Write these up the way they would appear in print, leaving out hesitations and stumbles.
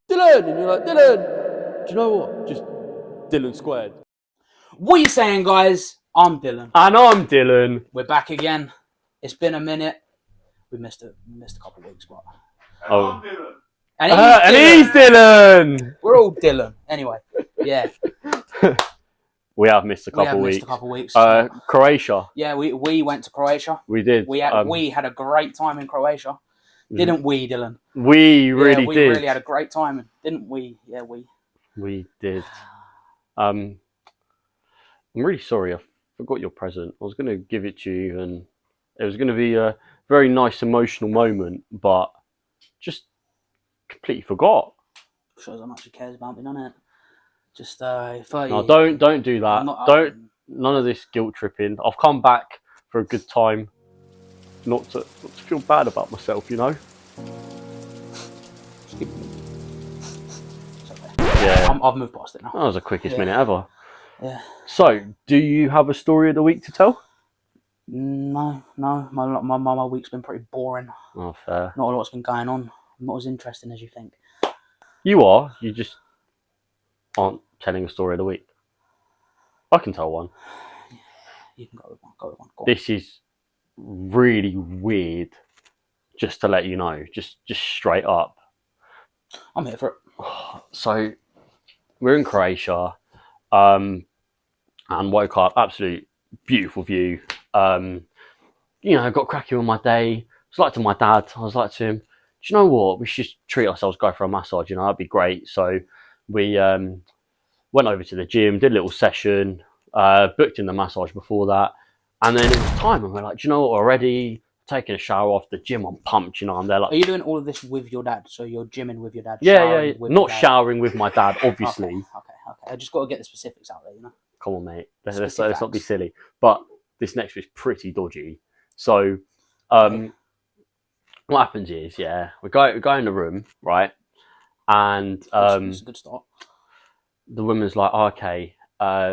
Dylan! And you're like, Dylan! Do you know what? Just Dylan squared. What are you saying, guys? I'm Dylan. And I'm Dylan. We're back again. It's been a minute. We missed a couple of weeks, but... Oh. And he's Dylan! We're all Dylan. Anyway, yeah. We have missed a couple we have weeks. missed a couple of weeks. Croatia. Yeah, we went to Croatia. We did. We had a great time in Croatia. Didn't we, Dylan? We really did. We really had a great time, didn't we? Yeah, we. We did. I'm really sorry. I forgot your present. I was going to give it to you, and it was going to be a very nice emotional moment, but just completely forgot. Shows how much he cares about me, doesn't it? Just no, don't do that. None of this guilt tripping. I've come back for a good time. Not to feel bad about myself, you know. Yeah, I've moved past it now. That was the quickest minute ever. Yeah. So, do you have a story of the week to tell? No. My week's been pretty boring. Oh, fair. Not a lot's been going on. Not as interesting as you think. You are. You just aren't telling a story of the week. I can tell one. You can go with one. Go on. This is really weird. Just to let you know, just straight up. I'm here for it. So, we're in Croatia, and woke up. Absolute beautiful view. Got cracking on my day. I was like to my dad. I was like to him, do you know what? We should just treat ourselves, go for a massage. That'd be great. So we went over to the gym, did a little session, booked in the massage before that, and then it was time, and we're like, do you know what? Already taking a shower off the gym. I'm pumped. I'm there like. Are you doing all of this with your dad? So you're gymming with your dad? Yeah. Not showering with my dad, obviously. Okay. I just got to get the specifics out there, Come on, mate. Let's not be silly. But this next bit's pretty dodgy. So, what happens is, we go in the room, right? And it's a good start. The woman's like, okay,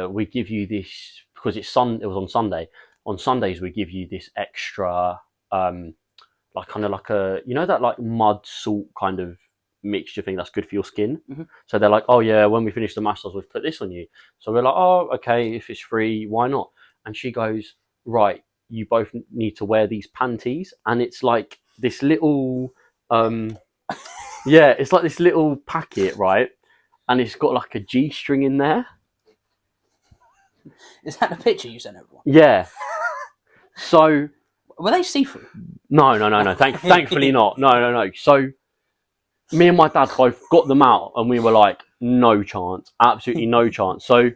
we give you this because it was on Sunday. On Sundays, we give you this extra, like kind of like a, that like mud salt kind of mixture thing that's good for your skin. Mm-hmm. So they're like, oh yeah, when we finish the massage, we'll put this on you. So we're like, oh, okay, if it's free, why not? And she goes, right, you both need to wear these panties, and it's like this little, it's like this little packet, right? And it's got like a G-string in there. Is that the picture you sent everyone? Yeah. So were they see-through? No. Thankfully not. No. So me and my dad both got them out, and we were like, no chance, absolutely no chance. So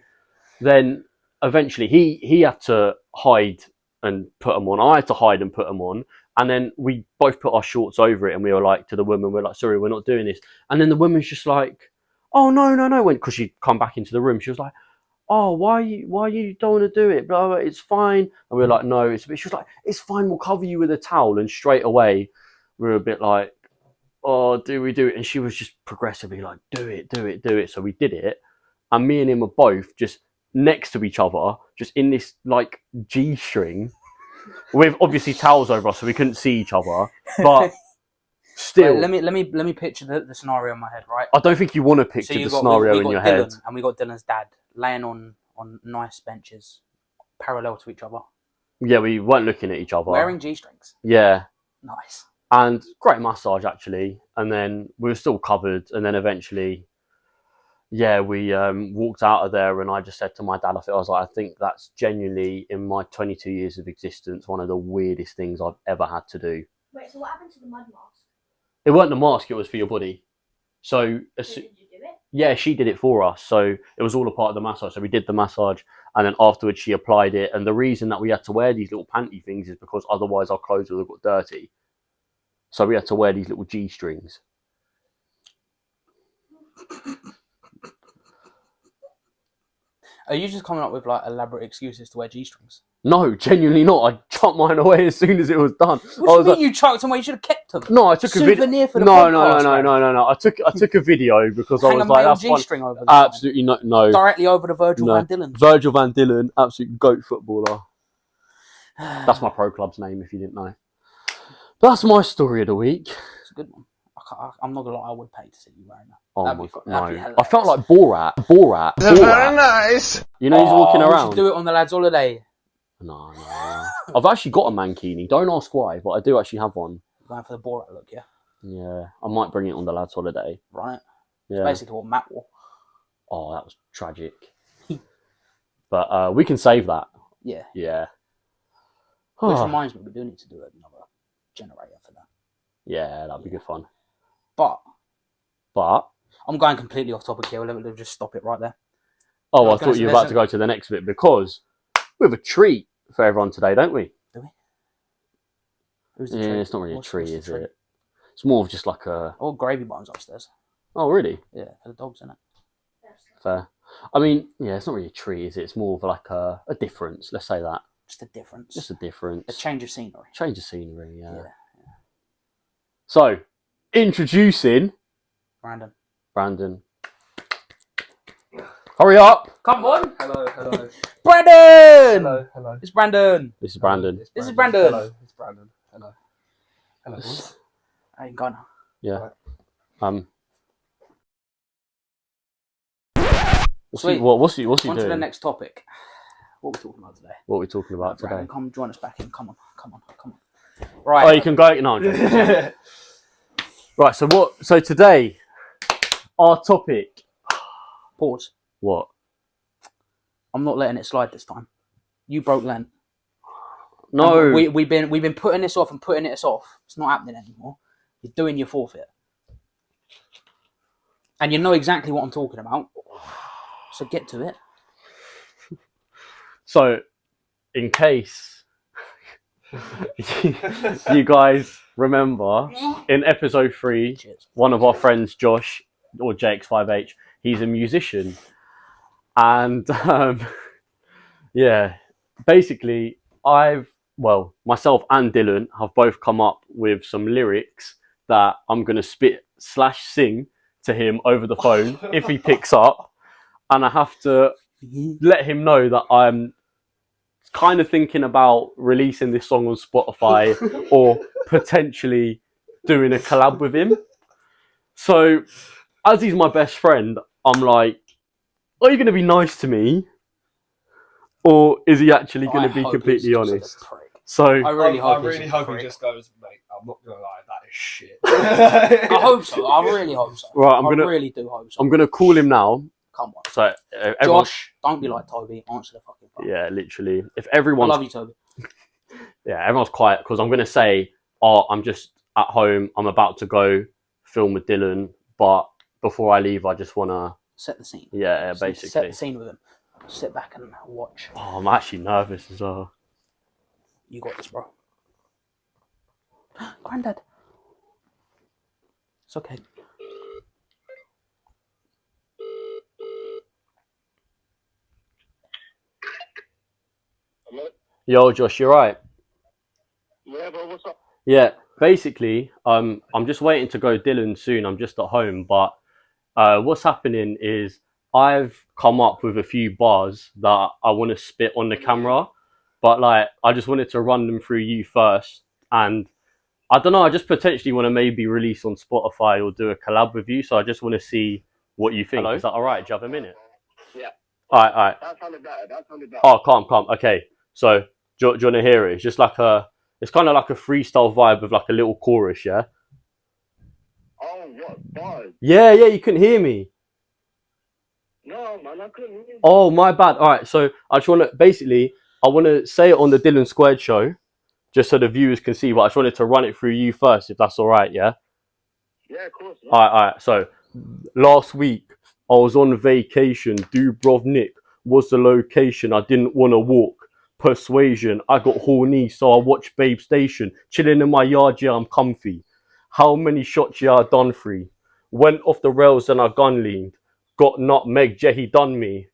then eventually he had to hide and put them on. I had to hide and put them on. And then we both put our shorts over it, and we were like to the woman, we're like, sorry, we're not doing this. And then the woman's just like, oh no, because she'd come back into the room. She was like, oh, why you don't want to do it? Blah, blah, it's fine. And we were like, no, she was like, it's fine, we'll cover you with a towel. And straight away, we were a bit like, oh, do we do it? And she was just progressively like, do it. So we did it. And me and him were both just next to each other, just in this like G-string, with obviously towels over us, so we couldn't see each other. But still, right, let me picture the scenario in my head, right? I don't think you want to picture the scenario in your head. And we got Dylan's dad laying on nice benches, parallel to each other. Yeah, we weren't looking at each other. Wearing G-strings. Yeah. Nice. And great massage actually. And then we were still covered. And then eventually, we walked out of there, and I just said to my dad, I think that's genuinely, in my 22 years of existence, one of the weirdest things I've ever had to do. Wait, so what happened to the mud mask? It weren't the mask, it was for your body. So Did you do it? Yeah, she did it for us. So it was all a part of the massage. So we did the massage, and then afterwards she applied it. And the reason that we had to wear these little panty things is because otherwise our clothes would have got dirty. So we had to wear these little G-strings. Are you just coming up with like elaborate excuses to wear G-strings? No, genuinely not. I chucked mine away as soon as it was done. What do you mean you chucked them away? You should have kept them. No, I took a video. Souvenir for the No. podcast. I took a video because I Hang was a like, male that's G-string over the absolutely no. Directly over the Virgil van Dillon. Virgil van Dillon, absolute GOAT footballer. That's my pro club's name, if you didn't know. That's my story of the week. It's a good one. I I'm not gonna lie, I would pay to see you wearing that. Oh That'd my be god, fun. That'd be no. I hilarious. felt like Borat. Very nice. You know, he's walking We around. should do it on the lads' holiday. No. I've actually got a mankini. Don't ask why, but I do actually have one. Going for the Borat look, yeah. Yeah, I might bring it on the lads' holiday. Right. Yeah. Basically what Matt wore. Oh, that was tragic. But we can save that. Yeah. Yeah. Which reminds me, we do need to do another generator for that. Yeah, that'd be good fun. But But I'm going completely off topic here. We'll just stop it right there. oh, I Okay, thought so you were there's about to go to the next bit because we have a treat for everyone today, don't we? Do we? Who's the Yeah, tree? it's not really What's a tree, the is tree? it? It's more of just like a. Oh, gravy bones upstairs. Oh, really? Yeah, for the dogs, innit? Fair. I mean, yeah, it's not really a tree, is it? It's more of like a difference. Let's say that. Just a difference. Just a difference. a change of scenery. Change of scenery. Yeah. Yeah. So, introducing Brandon. Brandon. Hurry up! Come on! Hello. Brandon! Hello. It's Brandon. This is Brandon. This is Brandon. Hello, it's Brandon. Hello. How you going? Yeah. Sweet. What's he On to the doing? next topic. What are we talking about today? What are we talking about today? Brandon, come join us back in. Come on. Right. Oh, you can go. No, I'm joking. Right. So today, our topic. Pause. What? I'm not letting it slide this time. You broke Lent. No. We've been putting this off and putting it off. It's not happening anymore. You're doing your forfeit. And you know exactly what I'm talking about. So get to it. So, in case you guys remember, in episode 3, Cheers. one of our friends, Josh, or JX5H, he's a musician. And, yeah, basically, myself and Dylan have both come up with some lyrics that I'm going to spit/sing to him over the phone if he picks up. And I have to let him know that I'm kind of thinking about releasing this song on Spotify or potentially doing a collab with him. So, as he's my best friend, I'm like, are you going to be nice to me? Or is he actually going to be completely honest? So, I really hope he just goes, mate, I'm not going to lie, that is shit. I hope so. I really hope so. Right, I really do hope so. I'm going to call him now. Come on. So, everyone, Josh, don't be like Toby. Answer the fucking phone. yeah, literally. If I everyone's love you, Toby. yeah, everyone's quiet because I'm going to say, I'm just at home. I'm about to go film with Dylan. But before I leave, I just want to... Set the scene. Yeah, Set basically. the scene with him. Sit back and watch. Oh, I'm actually nervous as well. You got this, bro. Granddad. It's okay. Yo, Josh, you right? Yeah, bro, what's up? Yeah, basically, I'm just waiting to go Dylan soon. I'm just at home. But what's happening is I've come up with a few bars that I want to spit on the camera. But, like, I just wanted to run them through you first. And I don't know, I just potentially want to maybe release on Spotify or do a collab with you. So I just want to see what you think. Hello? Is that all right? Do you have a minute? Yeah. All right. That sounded better. Oh, calm. Okay. So, do you want to hear it? It's just like it's kind of like a freestyle vibe with like a little chorus, yeah? Oh, what? Bars? Yeah, you couldn't hear me. No, man, I couldn't hear you. Oh, my bad. All right, so I just want to say it on the Dylan Squared show, just so the viewers can see, but I just wanted to run it through you first, if that's all right, yeah? Yeah, of course. Yeah. All right. So, last week, I was on vacation. Dubrovnik was the location. I didn't want to walk. Persuasion, I got horny, so I watched Babe Station. Chilling in my yard, yeah, I'm comfy. How many shots, yeah, I done 3. Went off the rails and I gun leaned. Got nutmeg, yeah, he done me.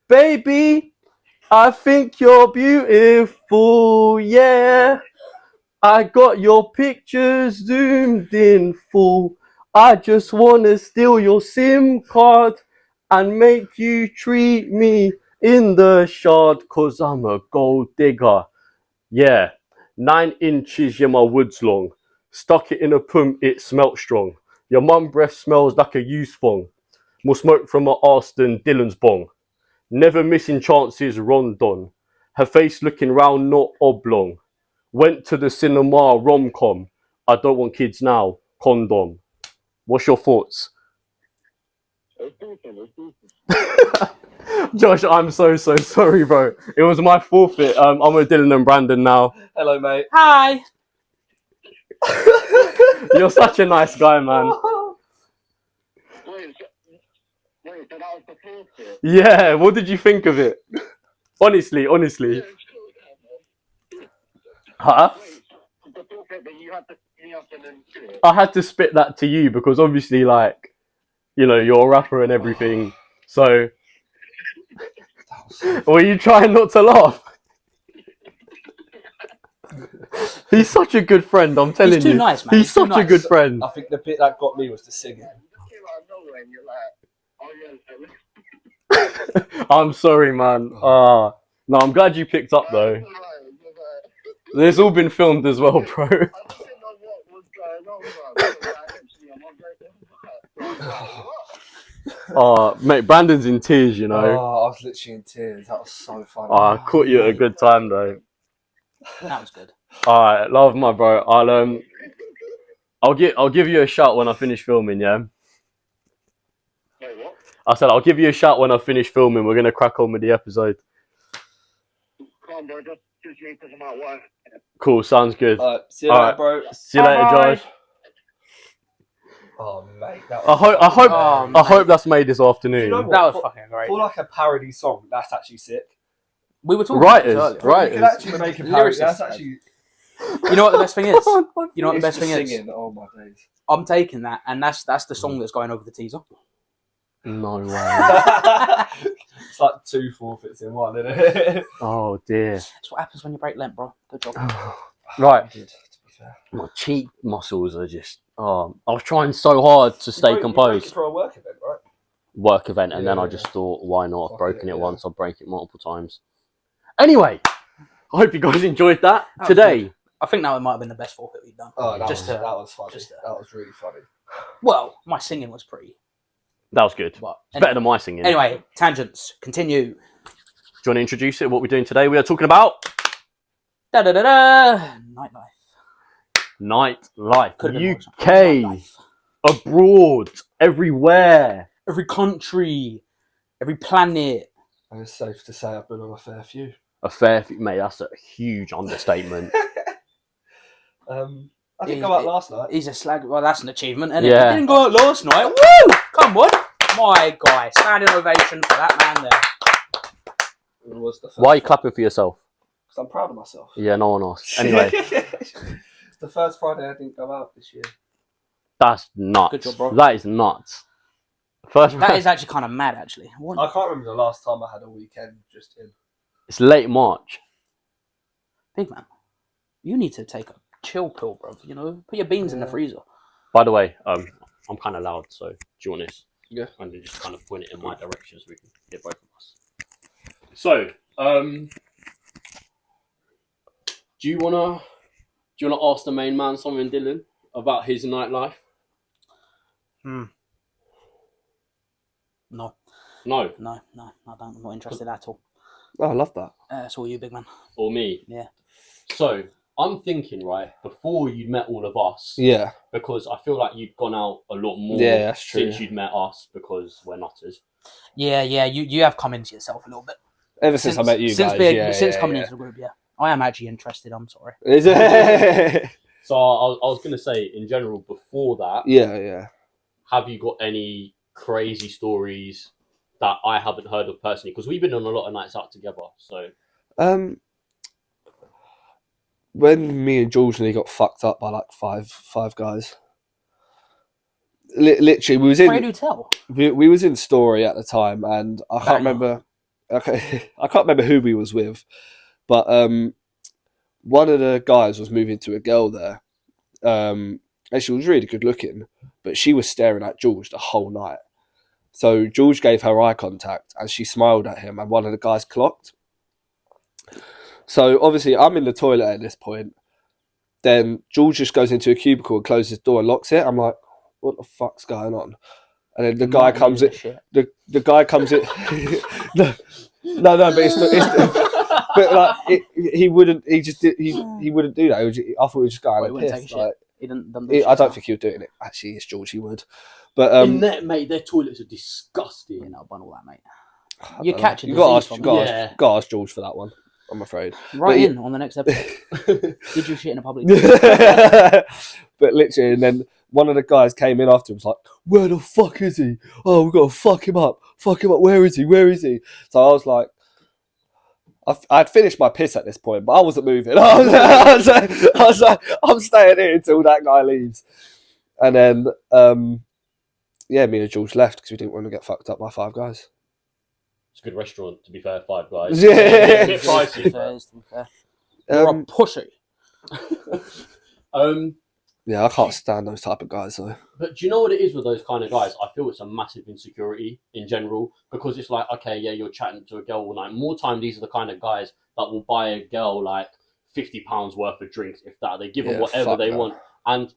Baby, I think you're beautiful, yeah. I got your pictures zoomed in full. I just wanna steal your SIM card and make you treat me in the shard, cause I'm a gold digger. Yeah, 9 inches, yeah, my wood's long. Stuck it in a pump, it smelt strong. Your mum breath smells like a used thong. More smoke from her arse than Dylan's bong. Never missing chances, Rondon. Her face looking round, not oblong. Went to the cinema, rom-com. I don't want kids now, condom. What's your thoughts? It's decent. Josh, I'm so sorry, bro. It was my forfeit. I'm with Dylan and Brandon now. Hello, mate. Hi. You're such a nice guy, man. Wait, so that was the forfeit? Yeah, what did you think of it? Honestly. Yeah, it's cool, man. Huh? Wait, the forfeit that you had to me up and then do it. I had to spit that to you because obviously, like, you know, you're a rapper and everything. So, were you trying not to laugh? He's such a good friend, I'm telling you. He's too nice, man. He's He's too such a nice. good friend. I think the bit that got me was the singing. You just came out of nowhere and you're like, oh yeah, I'm sorry, man. No, I'm glad you picked up though. It's all been filmed as well, bro. I didn't know what was going on, bro. Actually, I'm on Mate, Brandon's in tears, you know. Oh, I was literally in tears. That was so funny. I caught you at a good time though. That was good. Alright, love my bro. I'll give you a shout when I finish filming, yeah? Wait, what? I said I'll give you a shout when I finish filming. We're gonna crack on with the episode. Come on, bro. Just me because I'm at work. Cool, sounds good. See you Alright. later, bro. See you later, Bye. Josh. Oh, mate. That was I Oh, hope that's made this afternoon. Do you know what? That was fucking great. For like a parody song, that's actually sick. We were talking Writers, about this earlier. right. You can actually make a parody. Lyricists, That's man. actually... You know what the best thing is? You know what the best It's thing is? singing. Oh, my days. I'm taking that, and that's the song that's going over the teaser. No way. It's like 2 forfeits in one, isn't it? Oh dear. That's what happens when you break Lent, bro. Good job. Right. Did, to be fair. My cheek muscles are just. I was trying so hard to stay You broke it composed. for a work event, right? Work event, and then I Yeah. just thought, why not? I've Fuck broken it, it yeah. once, I'll break it multiple times. Anyway, I hope you guys enjoyed that That was today. I think that might have been the best forfeit we've done. Oh, that, Just was, to- that was funny. just to- That was really funny. Well, my singing was pretty. That was good. But It's better than my singing. Anyway, tangents. Continue. Do you want to introduce it? What we're doing today? We are talking about Da da da da. Nightlife. nightlife. Could have been more. UK, Nightlife. abroad, everywhere. Every country, every planet. And it's safe to say I've been on a fair few. A fair few, mate. That's a huge understatement. I didn't go out last night. He's a slag. Well, that's an achievement, isn't Yeah. it? He didn't go out last night. Woo! Come on. My guy. Standing ovation for that man there. It was the first Why are you clapping for yourself? Because I'm proud of myself. Yeah, no one asked. Anyway, It's the first Friday I didn't go out this year. that's nuts. Good job, bro. That is nuts. First, That is actually kind of mad, actually. What? I can't remember the last time I had a weekend just in. it's late March. Big man. You need to take a chill pill, bro. You know, put your beans in the Yeah. freezer. By the way, I'm kind of loud, so do you want this? Yeah. And then just kind of point it in my direction so we can get both of us. So, do you wanna ask the main man something, Dylan, about his nightlife? No, No. no, I don't. I'm not interested at all. Oh, I love that. It's all you, big man. Or me? Yeah. So, I'm thinking, right, before you met all of us, Yeah. because I feel like you've gone out a lot more Yeah, that's true. since you'd met us because we're nutters. Yeah. You have come into yourself a little bit. Ever since I met you since guys. since coming into the group, yeah. I am actually interested. I'm sorry. Is it? So I was going to say, in general, before that, yeah. have you got any crazy stories that I haven't heard of personally? Because we've been on a lot of nights out together. So When me and George nearly got fucked up by like five guys. Literally, we was Where in do you tell? we was in Story at the time, and I can't remember. Okay, I can't remember who we was with, but one of the guys was moving to a girl there, and she was really good looking, but she was staring at George the whole night. So George gave her eye contact, and she smiled at him, and one of the guys clocked. So obviously, I'm in the toilet at this point. Then George just goes into a cubicle and closes the door and locks it. I'm like, what the fuck's going on? And then the guy Not comes using in. shit. The guy comes in. no, but but like he wouldn't. He just did. He wouldn't do that. I thought he was just going Wait, he to wouldn't piss. take a shit. Like, He didn't do I shit, don't so- think he would do it. Actually, it's George. He would. But In there, mate, their toilets are disgusting. Yeah, no, bun all that, mate. I You don't catch know. a You got disease to ask, from it. Yeah. got to ask George for that one. I'm afraid. Right But in on the next episode. Did you shit in a public? But literally, and then one of the guys came in after and was like, "Where the fuck is he? Oh, we've got to fuck him up. Fuck him up. Where is he? Where is he?" So I was like, I'd finished my piss at this point, but I wasn't moving. I was like, I'm staying here until that guy leaves. And then, yeah, me and George left because we didn't want to get fucked up by five guys. It's a good restaurant, to be fair. Five Guys. Yeah. A bit To be pricey. fair, to be fair. You're a pussy. Yeah, I can't stand those type of guys though. But do you know what it is with those kind of guys? I feel it's a massive insecurity in general, because it's like, okay, yeah, you're chatting to a girl all night. More time, these are the kind of guys that will buy a girl like £50 worth of drinks, if that. They give them whatever they want. And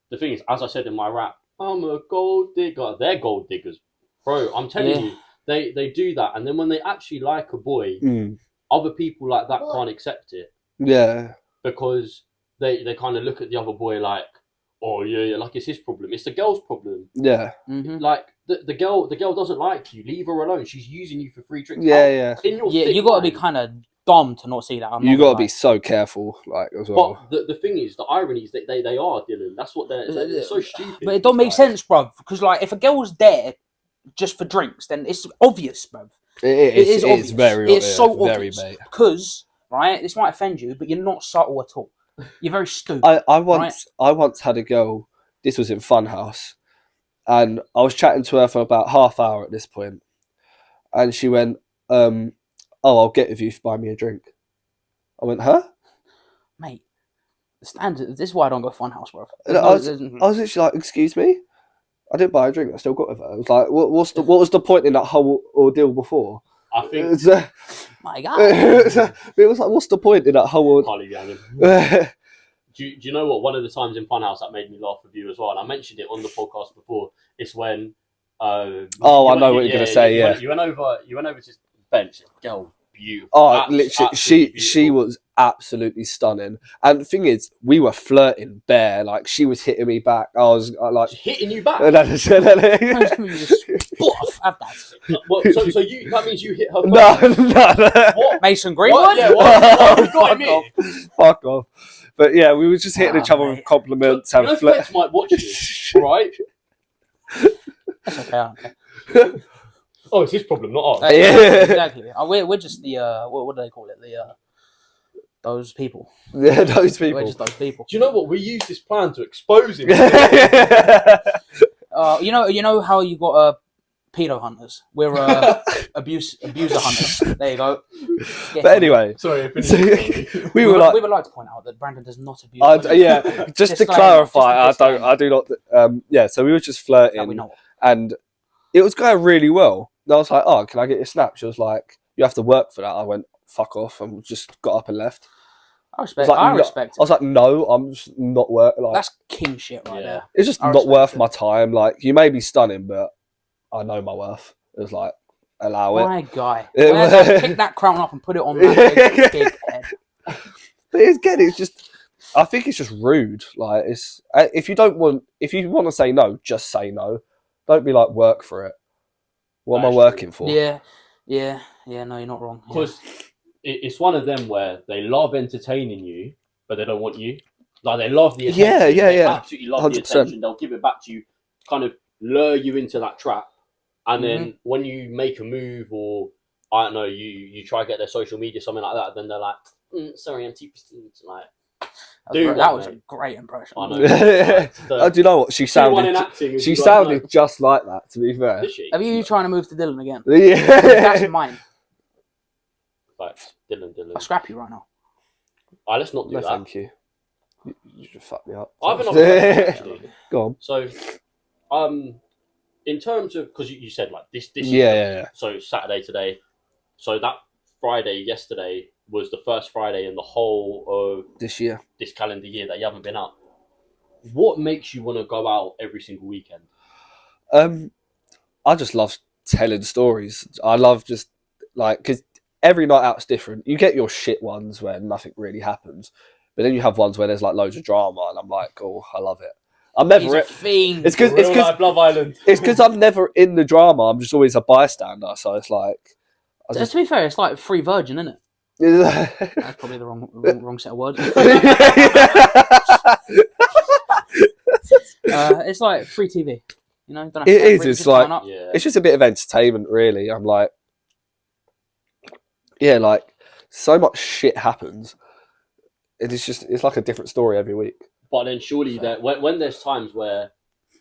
the thing is, as I said in my rap, I'm a gold digger. They're gold diggers, bro. I'm telling you, they do that, and then when they actually like a boy, other people like that can't accept it. Yeah, because they kind of look at the other boy like, oh yeah, like it's his problem. It's the girl's problem. yeah, Like the girl doesn't like you. Leave her alone. She's using you for free drinks. yeah. In your Yeah, thick you got to be mind. kind of dumb to not see that. You got to be so careful, like as well. But the thing is, the irony is that they are, Dylan. That's what they're so stupid. But it don't make sense, bruv. Because like, if a girl's there just for drinks, then it's obvious, bruv. It is obvious. very, It's so very, obvious. mate. Because right, this might offend you, but you're not subtle at all. You're very stupid. I once had a girl. This was in Funhouse, and I was chatting to her for about half hour at this point, and she went, "Oh, I'll get with you if you buy me a drink." I went, "Huh?" Mate, the standard. This is why I don't go Funhouse, bro. And I was literally like, "Excuse me, I didn't buy a drink. I still got with her." I was like, "What was the point in that whole ordeal before?" I think My God. It was like, what's the point in that whole? Harley Gannon. Do you know what? One of the times in Funhouse that made me laugh with you as well, and I mentioned it on the podcast before. It's when. I know what you're gonna say. Yeah, you went over to this bench. Girl, beautiful. oh, literally, absolutely she beautiful. was absolutely stunning. And the thing is, we were flirting bare. Like she was hitting me back. I was like She's hitting you back. Bluff, have that. Well, so you that means you hit her. no. What? Mason Greenwood. What? Yeah, what have you got in Fuck me? off. Fuck off. But yeah, we were just hitting each other with compliments You and know, flirt. Flex might watch this, right? That's okay. Oh, it's his problem, not ours. Yeah. Exactly. We're just the what do they call it? The those people. Yeah, those We're people. just those people. Do you know what? We use this plan to expose him. You know how you got pedo hunters. We're abuser hunters. There you go. Get But him. anyway, Sorry, so we we were like, would like to point out that Brandon does not abuse. yeah, just to Disclaimer, clarify, just a disclaimer. I do not. Yeah, so we were just that we flirting, know. and it was going really well. And I was like, "Oh, can I get your snap?" She was like, "You have to work for that." I went, "Fuck off," and just got up and left. I respect. like, I no- respect. I was like, "No, I'm just not work." Like, That's king shit right Yeah. there. it's just I not respect worth it. my time. Like, you may be stunning, but I know my worth. It was like, allow it. My guy. It Where's was- that? Pick that crown up and put it on that big head. But it's just, I think it's just rude. Like, it's if you want to say no, just say no. Don't be like, work for it. What am I That's working for? Yeah. No, you're not wrong. Yeah. Because it's one of them where they love entertaining you, but they don't want you. Like, they love the attention. Yeah. They absolutely love 100%. the attention. They'll give it back to you, kind of lure you into that trap. And then when you make a move, or I don't know, you try to get their social media, something like that, then they're like, sorry, I'm too prestige. Like, That was a great impression. I know. Oh, do you know what? She sounded just like that, to be fair. Did she? Are you trying to move to Dylan again? Yeah. That's mine. Right, Dylan. I'll scrap you right now. Alright, let's not do No, that. thank you. You just fucked me up. I have another question, actually. Go on. So, in terms of, because you said like this Yeah. So Saturday today, so that Friday yesterday was the first Friday in the whole of This year. this calendar year that you haven't been out. what makes you want to go out every single weekend? I just love telling stories. I love just like because every night out's different. You get your shit ones where nothing really happens, but then you have ones where there's like loads of drama, and I'm like, oh, I love it. I'm He's never. a fiend. It's because Real life Love Island. it's because I'm never in the drama. I'm just always a bystander. So it's like, I To be fair, it's like Free Virgin, isn't it? just. That's probably the wrong set of words. It's like free TV. You know, don't have to It pay is, for it's just like- turn up. Yeah. It's just a bit of entertainment, really. I'm like, yeah, like so much shit happens. It's like a different story every week. But then surely that when there's times where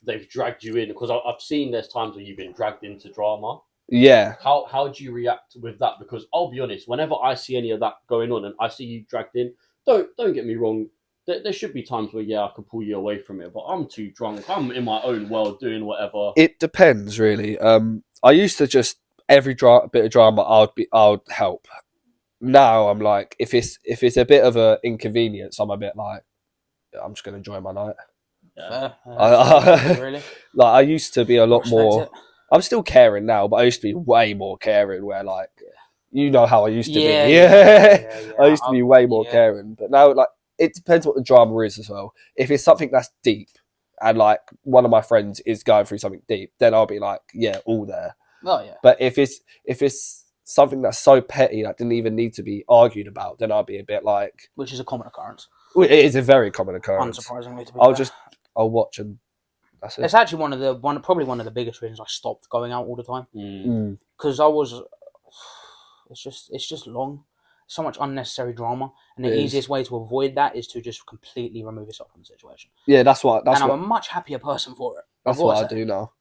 they've dragged you in, because I've seen there's times where you've been dragged into drama. Yeah, How do you react with that? Because I'll be honest, whenever I see any of that going on and I see you dragged in, don't get me wrong. There should be times where I can pull you away from it, but I'm too drunk. I'm in my own world doing whatever. it depends really. I used to just every bit of drama I'd help. Now I'm like, if it's a bit of an inconvenience, I'm a bit like, I'm just gonna enjoy my night. Yeah. Really? Like I used to be a lot Respect more. it. I'm still caring now, but I used to be way more caring. Where like, you know how I used to be. Yeah. I used to be way more yeah. caring, but now like it depends what the drama is as well. If it's something that's deep and like one of my friends is going through something deep, then I'll be like, yeah, all there. Oh yeah. But if it's something that's so petty that didn't even need to be argued about, then I'll be a bit like, Which is a common occurrence. well, it is a very common occurrence. Unsurprisingly, to be I'll fair. I'll watch and that's it. It's actually probably one of the biggest reasons I stopped going out all the time Mm. because it's just long, so much unnecessary drama, and the It is. easiest way to avoid that is to just completely remove yourself from the situation. Yeah, that's what I'm a much happier person for it. that's I've what gotta I say. do now.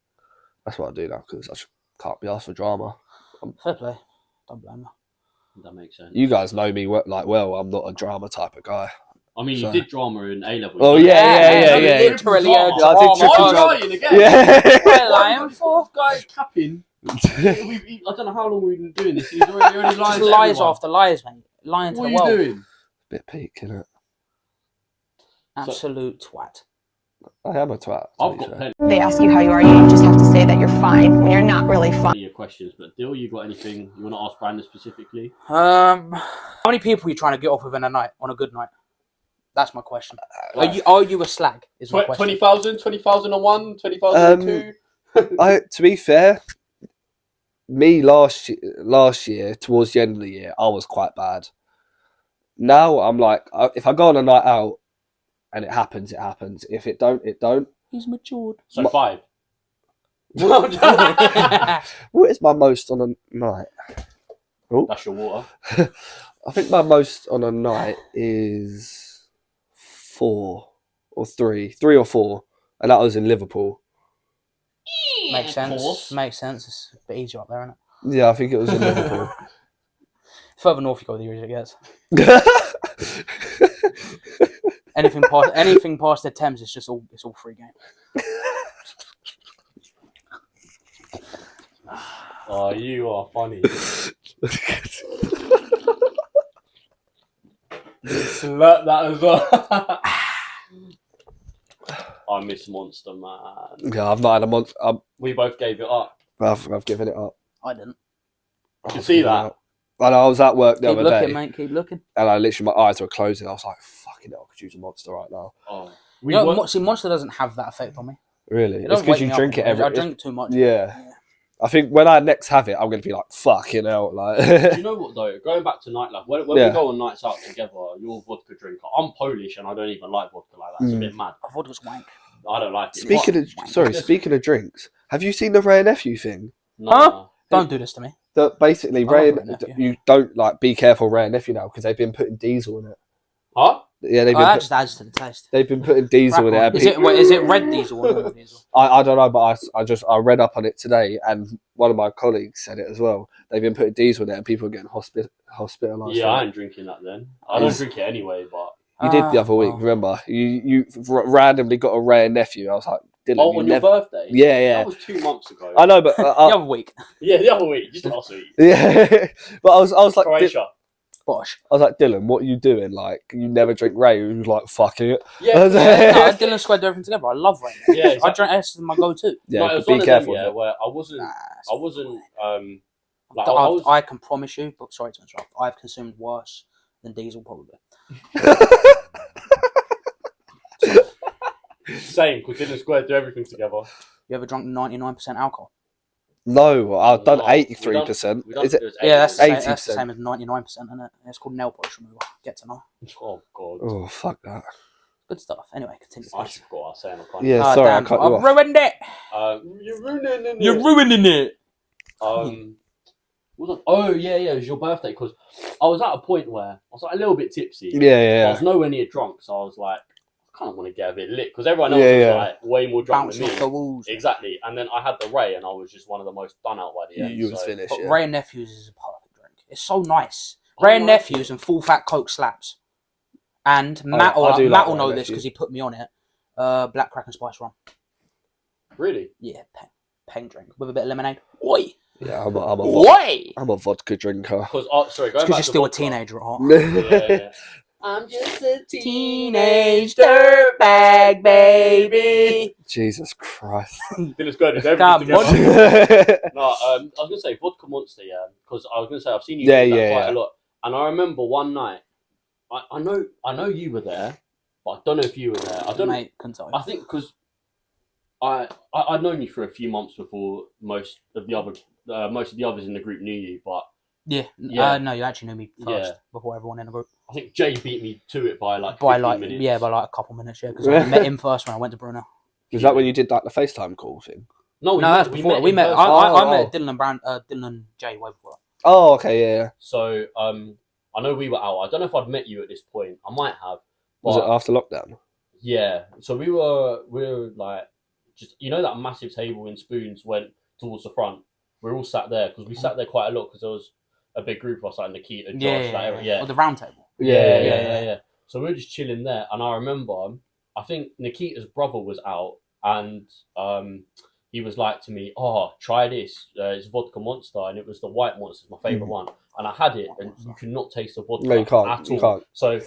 That's what I do now because I just can't be asked for drama. Fair play. Don't blame me. That makes sense. You guys know me well. I'm not a drama type of guy. I mean, So- you did drama in A level. Oh yeah. Literally, I did Why triple are you drama. lying again? Yeah. Well, I am for Guys capping. I don't know how long we've been doing this. He's already lying. just to lies everyone. after lies, mate. Lying to What are the you world. doing? Bit peak, innit? Absolute twat. I am a twat. to I've be got fair. plenty They ask you how you are, you just have to say that you're fine when you're not really fine. of questions, but Dill, you got anything you want to ask Brandon specifically? How many people are you trying to get off with in a night, on a good night? That's my question. Are you a slag? Is my question. 20,000, 20,001, 20,002. To be fair, me last year towards the end of the year, I was quite bad. Now I'm like, if I go on a night out and it happens, it happens. If it don't, it don't. He's matured. So 5. What is my most on a night? Oh, That's your water. I think my most on a night is 4 or 3 or 4, and that was in Liverpool. Makes sense. course. Makes sense. It's a bit easier up there, isn't it? Yeah, I think it was in Liverpool. Further north you go, the easier it gets. Anything past the Thames, it's all free game. Oh, you are funny. Slut that as well. I miss Monster, man. Yeah, I've not had a month. We both gave it up. I've given it up. I didn't. You can see that. And I was at work the Keep other looking, day, mate. Keep looking. and I literally my eyes were closing. I was like, "Fucking hell, I could use a Monster right now." Oh. You know, see, Monster doesn't have that effect on me. Really? It It's doesn't because wake you me drink up. it every. I drink too much. Yeah. I think when I next have it, I'm going to be like, "Fucking hell!" Do Like, you know what though? Going back to nightlife, when Yeah. we go on nights out together, you're a vodka drinker. I'm Polish and I don't even like vodka like that. It's a bit mad. I thought it was wank. I don't like it. speaking of drinks, have you seen the Ray and Nephew thing? No, Huh? Don't do this to me. That basically I Ray love and Ray and Nephew. you don't like be careful Ray and Nephew now because they've been putting diesel in it. Huh? Yeah, Oh, that just adds to the taste. they've been putting diesel in it. and Is it red diesel or normal diesel? I don't know, but I read up on it today, and one of my colleagues said it as well. They've been putting diesel in it, and people are getting hospitalised. Yeah, I ain't drinking that then. I don't drink it anyway, but. You did the other week, well. remember? You randomly got a Ray and Nephew. I was like, Dylan, Oh, you on never... your birthday? Yeah. That was 2 months ago. I know, but The other week. Yeah, the other week, just last week. yeah, but I was like, Croatia. Bosh. I was like, Dylan, what are you doing? Like, you never drink Ray. He was like, fuck it. Yeah, No, Dylan squared everything together. I love Ray. yeah. Exactly. I drink S as my go-to. Yeah, No, but it was be one of careful. them, where I wasn't. Like, I can promise you, but sorry to interrupt, I've consumed worse than Diesel probably. Same, because Dylan Square do everything together. You ever drunk 99% alcohol? No, I've done No, 83%. we done- Is it? it was Yeah, that's the, 80%. same, that's the 80%. same as 99%, isn't it? It's called nail polish remover. Get to know. Oh god. Oh, fuck that. Good stuff. Anyway, continue. I just forgot what I was saying. I can't. Yeah, Ah, sorry, damn, I cut you I've off. ruined it. You're ruining it. You're ruining it. What was it? Oh yeah, it was your birthday, because I was at a point where I was like a little bit tipsy. Yeah, I was nowhere near drunk, so I was like, I kind of want to get a bit lit, because everyone else Yeah, was like way more drunk Bouncing than off me. the walls. Exactly, and then I had the Ray, and I was just one of the most done out by the end. You was so- finished. But Yeah. Ray and Nephews is a perfect drink. It's so nice. Ray and like Nephews it. and Full Fat Coke slaps. And Matt, I do Matt like will Ray know and this Nephews. because he put me on it. Black Crack and Spice rum. Really? Yeah, peng drink with a bit of lemonade. Oi! Yeah, Oi! I'm a vodka drinker. Because sorry, going Because back you're to still a vodka. teenager at heart. Yeah. I'm just a Teenage dirtbag, baby. Jesus Christ. Dylan's good. It's Come everything on. together. No, I was gonna say Vodka Monster, yeah, because I was gonna say I've seen you do that quite a lot, and I remember one night, I know you were there, but I don't know if you were there. I don't. Mate, couldn't tell you. I think because I'd known you for a few months before most of the others in the group knew you, but Yeah. Yeah. No, you actually knew me first Yeah. before everyone in the group. I think Jay beat me to it by like 15 minutes. Yeah, by like a couple minutes. Yeah, because I met him first when I went to Bruno. Was that when you did like the FaceTime call thing? No, No, that's before. We met. in I person. met Dylan and Jay way before. Oh, okay, yeah. So I know we were out. I don't know if I'd met you at this point. I might have. Was it but- after lockdown? Yeah, so we were like, just that massive table in Spoons went towards the front. We were all sat there because we sat there quite a lot because there was a big group of us, like Nikita, Josh, that area. Or the round table. Yeah. So we were just chilling there, and I remember, I think Nikita's brother was out, and he was like to me, "Oh, try this. It's vodka Monster," and it was the white Monster, my favorite one, and I had it, and you could not taste the vodka No, you can't. at You all. can't. So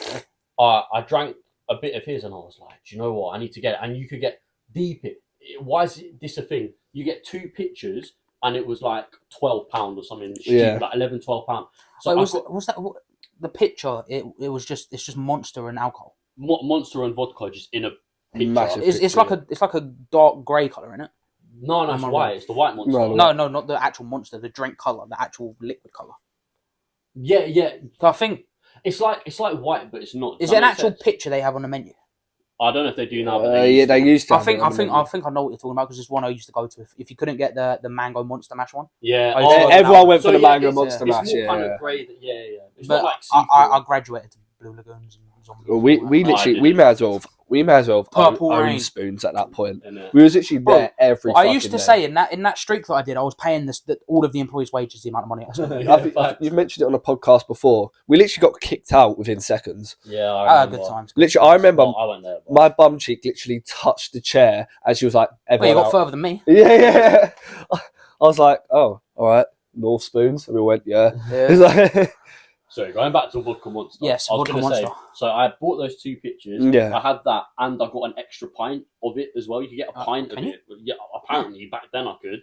I drank a bit of his, and I was like, "Do you know what? I need to get it." And you could get deep it. Why is this a thing? You get 2 pictures, and it was like £12 or something stupid, Yeah. like £11-12. So Wait, was that the picture? It's just Monster and alcohol. Monster and vodka just in a picture. Massive. It's like a dark grey colour, isn't it? No, it's Am I white. wrong? It's the white Monster. No. No, not the actual Monster. The drink colour, the actual liquid colour. Yeah. So I think It's like white, but it's not. is Does it an that make actual sense? picture they have on the menu? I don't know if they do now, but Yeah, they used to. I have think it on the menu. I know what you're talking about because it's one I used to go to. If you couldn't get the mango Monster mash one, Yeah. Oh, Yeah, so everyone went so for the yeah, Mango it's- Monster It's Mash. more Yeah, kind yeah. of grey. Yeah. It's but not like I graduated to Blue Lagoons and zombies. Well, we I literally didn't. we may as well have Purple owned Rain. Spoons at that point. innit? We was literally Bro, there every. I used to fucking say in that streak that I did, I was paying all of the employees' wages the amount of money I was spending. Yeah, day. facts. You've mentioned it on a podcast before. We literally got kicked out within seconds. Yeah, I remember. Good times. Literally, I remember Well, I went there. But... my bum cheek literally touched the chair as she was like, Well, you "Everyone got out." further than me. Yeah. I was like, "Oh, all right, North Spoons," and we went, "Yeah." It's like- Sorry, going back to Vodka Monster. Yes, I was Vodka gonna say, Monster. so I bought those 2 pictures. Yeah. I had that, and I got an extra pint of it as well. You could get a pint of can you? it. Yeah, apparently back then I could.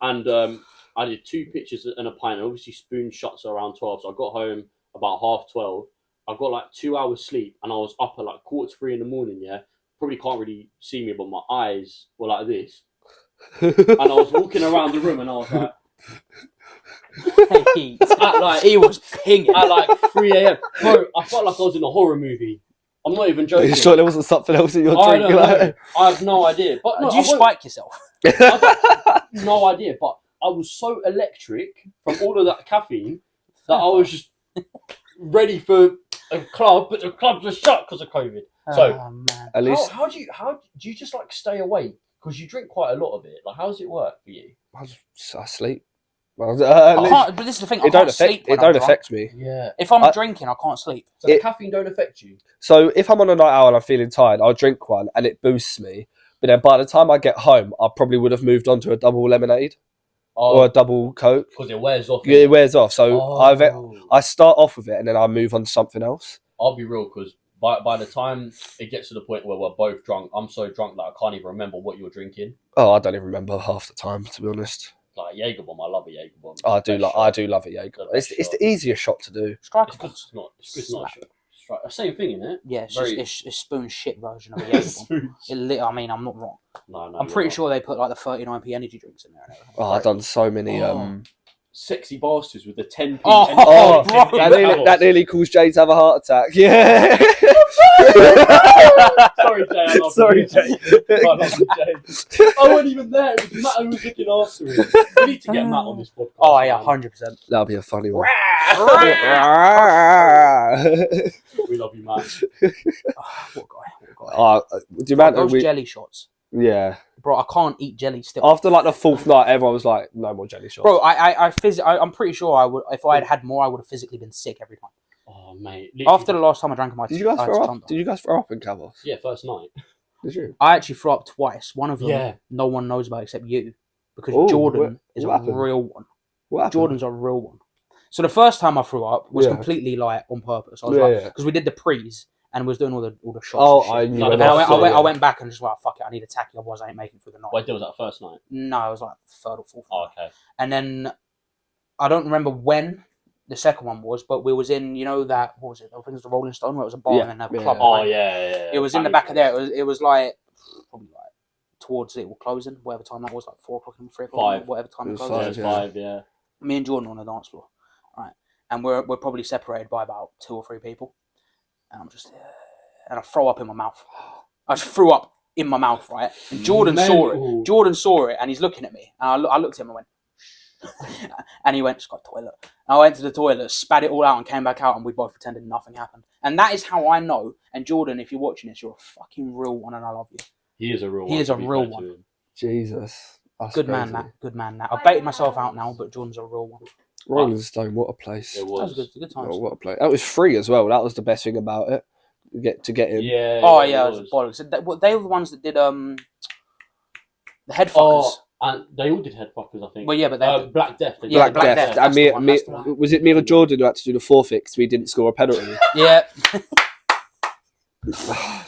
And I did 2 pictures and a pint. And obviously, Spoon shuts around 12, so I got home about 12:30. I got like 2 hours sleep, and I was up at like 2:45 in the morning. Yeah, probably can't really see me, but my eyes were like this. And I was walking around the room, and I was like, at like He was pinging. at like 3 a.m. Bro, I felt like I was in a horror movie. I'm not even Are joking. you sure there wasn't something else in your I drink? don't know. I have no idea. But no, Did you I won't- spike yourself? no idea. But I was so electric from all of that caffeine that I was just ready for a club, but the clubs were shut because of COVID. So Oh, man. At least how do you just like stay awake? Because you drink quite a lot of it. Like, how does it work for you? I sleep. I can't, but this is the thing. I It don't can't sleep affect. when It don't I'm drunk. affect me. Yeah. If I'm I- drinking, I can't sleep. So the It- caffeine don't affect you. So if I'm on a night out and I'm feeling tired, I'll drink one and it boosts me. But then by the time I get home, I probably would have moved on to a double lemonade. or a double Coke. Because it wears off. Yeah, it wears off. So Oh. I start off with it and then I move on to something else. I'll be real, because by the time it gets to the point where we're both drunk, I'm so drunk that I can't even remember what you're drinking. Oh, I don't even remember half the time, to be honest. Like Jaeger bomb, I love a Jaeger bomb. I do love a Jaeger. It's the easiest shot to do. Strike It's not a shot. Same thing, isn't it? Yeah, it's Very- just it's spoon shit version of a Jaeger bomb. I mean, I'm not wrong. No, I'm pretty sure they put like the 39p energy drinks in there. And everything. Oh, I've done so many. Sexy bastards with the 10p. Oh, energy. bro. That nearly caused Jay to have a heart attack. Yeah. Sorry, Jay. I love Sorry, you. Jay. I love you, Jay. I wasn't even there. It was Matt who was looking after him. We need to get Matt on this podcast. Oh yeah, man. 100%. That'll be a funny one. We love you, Matt. What guy? Do you remember? Those jelly shots, Yeah. bro. I can't eat jelly still. After like the fourth night, everyone was like, "No more jelly shots." Bro, I'm pretty sure I would. If I had more, I would have physically been sick every time. Oh, mate. After the last time I drank my, Did you guys throw up? Did you guys throw up in Cavos? Yeah, first night. Did you? I actually threw up twice. One of them, Yeah. no one knows about except you, because Ooh, Jordan is what a happened? real one. What happened? Jordan's a real one. So the first time I threw up was Yeah. completely like on purpose. I was Yeah, like, yeah. because we did the pre's and was doing all the shots. Oh, and shit. I knew. Like, And the I first went, time, I went back and just like, fuck it, I need a tacky, otherwise I ain't making it through the night. Wait, there was that first night. No, it was like third or fourth. Oh, okay. And then I don't remember when the second one was, but we was in, that, what was it? I think it was the Rolling Stone, where it was a bar Yeah, and then a yeah. club. Oh, behind. yeah. It was in the back of there. It was like probably like towards it closing, whatever time that was, like 4 o'clock and 3 o'clock, 5. whatever time It it was closed. Yeah, it was 5, yeah. Me and Jordan on the dance floor, right? And we're probably separated by about 2 or 3 people. And I'm just, and I throw up in my mouth. I just threw up in my mouth, right? And Jordan saw Mental. it. Jordan saw it, and he's looking at me. And I looked at him and went, and he went, just got a toilet. And I went to the toilet, spat it all out, and came back out, and we both pretended nothing happened. And that is how I know. And Jordan, if you're watching this, you're a fucking real one, and I love you. He is a real one. He is a to be real fair to one. him. Jesus. That's Good man, crazy. Matt. Good man, Matt. I've baited myself out now, but Jordan's a real one. Rolling Stone, what a place. It That was was. good times. Oh, what a place. That was free as well. That was the best thing about it. To get in. Yeah. Oh it yeah, it was bollocks. They were the ones that did the head fuckers. Oh, and they all did head fuckers, I think. Well, yeah, but they Black Death. they Yeah, did. Black Black Death. Death, And that's the one, that's the one. was it me or Jordan who had to do the forfeit because we didn't score a penalty? yeah.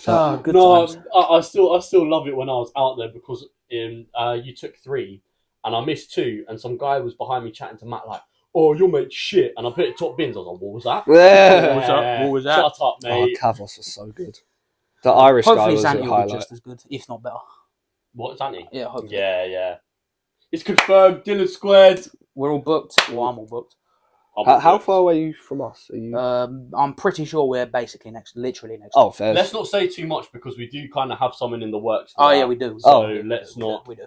Oh, good No, times. I still love it when I was out there, because you took 3 and I missed 2, and some guy was behind me chatting to Matt like, "Oh, your mate's shit," and I put it top bins. I was like, "What was that? Yeah. What was that? Shut up, Oh, mate." Cavos was so good. The Irish guy Hopefully was a Zanti will be highlight. just as good, if not better. What's that? Yeah, hopefully. Yeah. It's confirmed. Dylan squared. We're all booked. Well, I'm all booked. How far away are you from us? Are you? I'm pretty sure we're basically literally next. Oh, fair. Let's not say too much, because we do kind of have someone in the works. for Oh that. yeah, we do. So Oh. let's not. We do.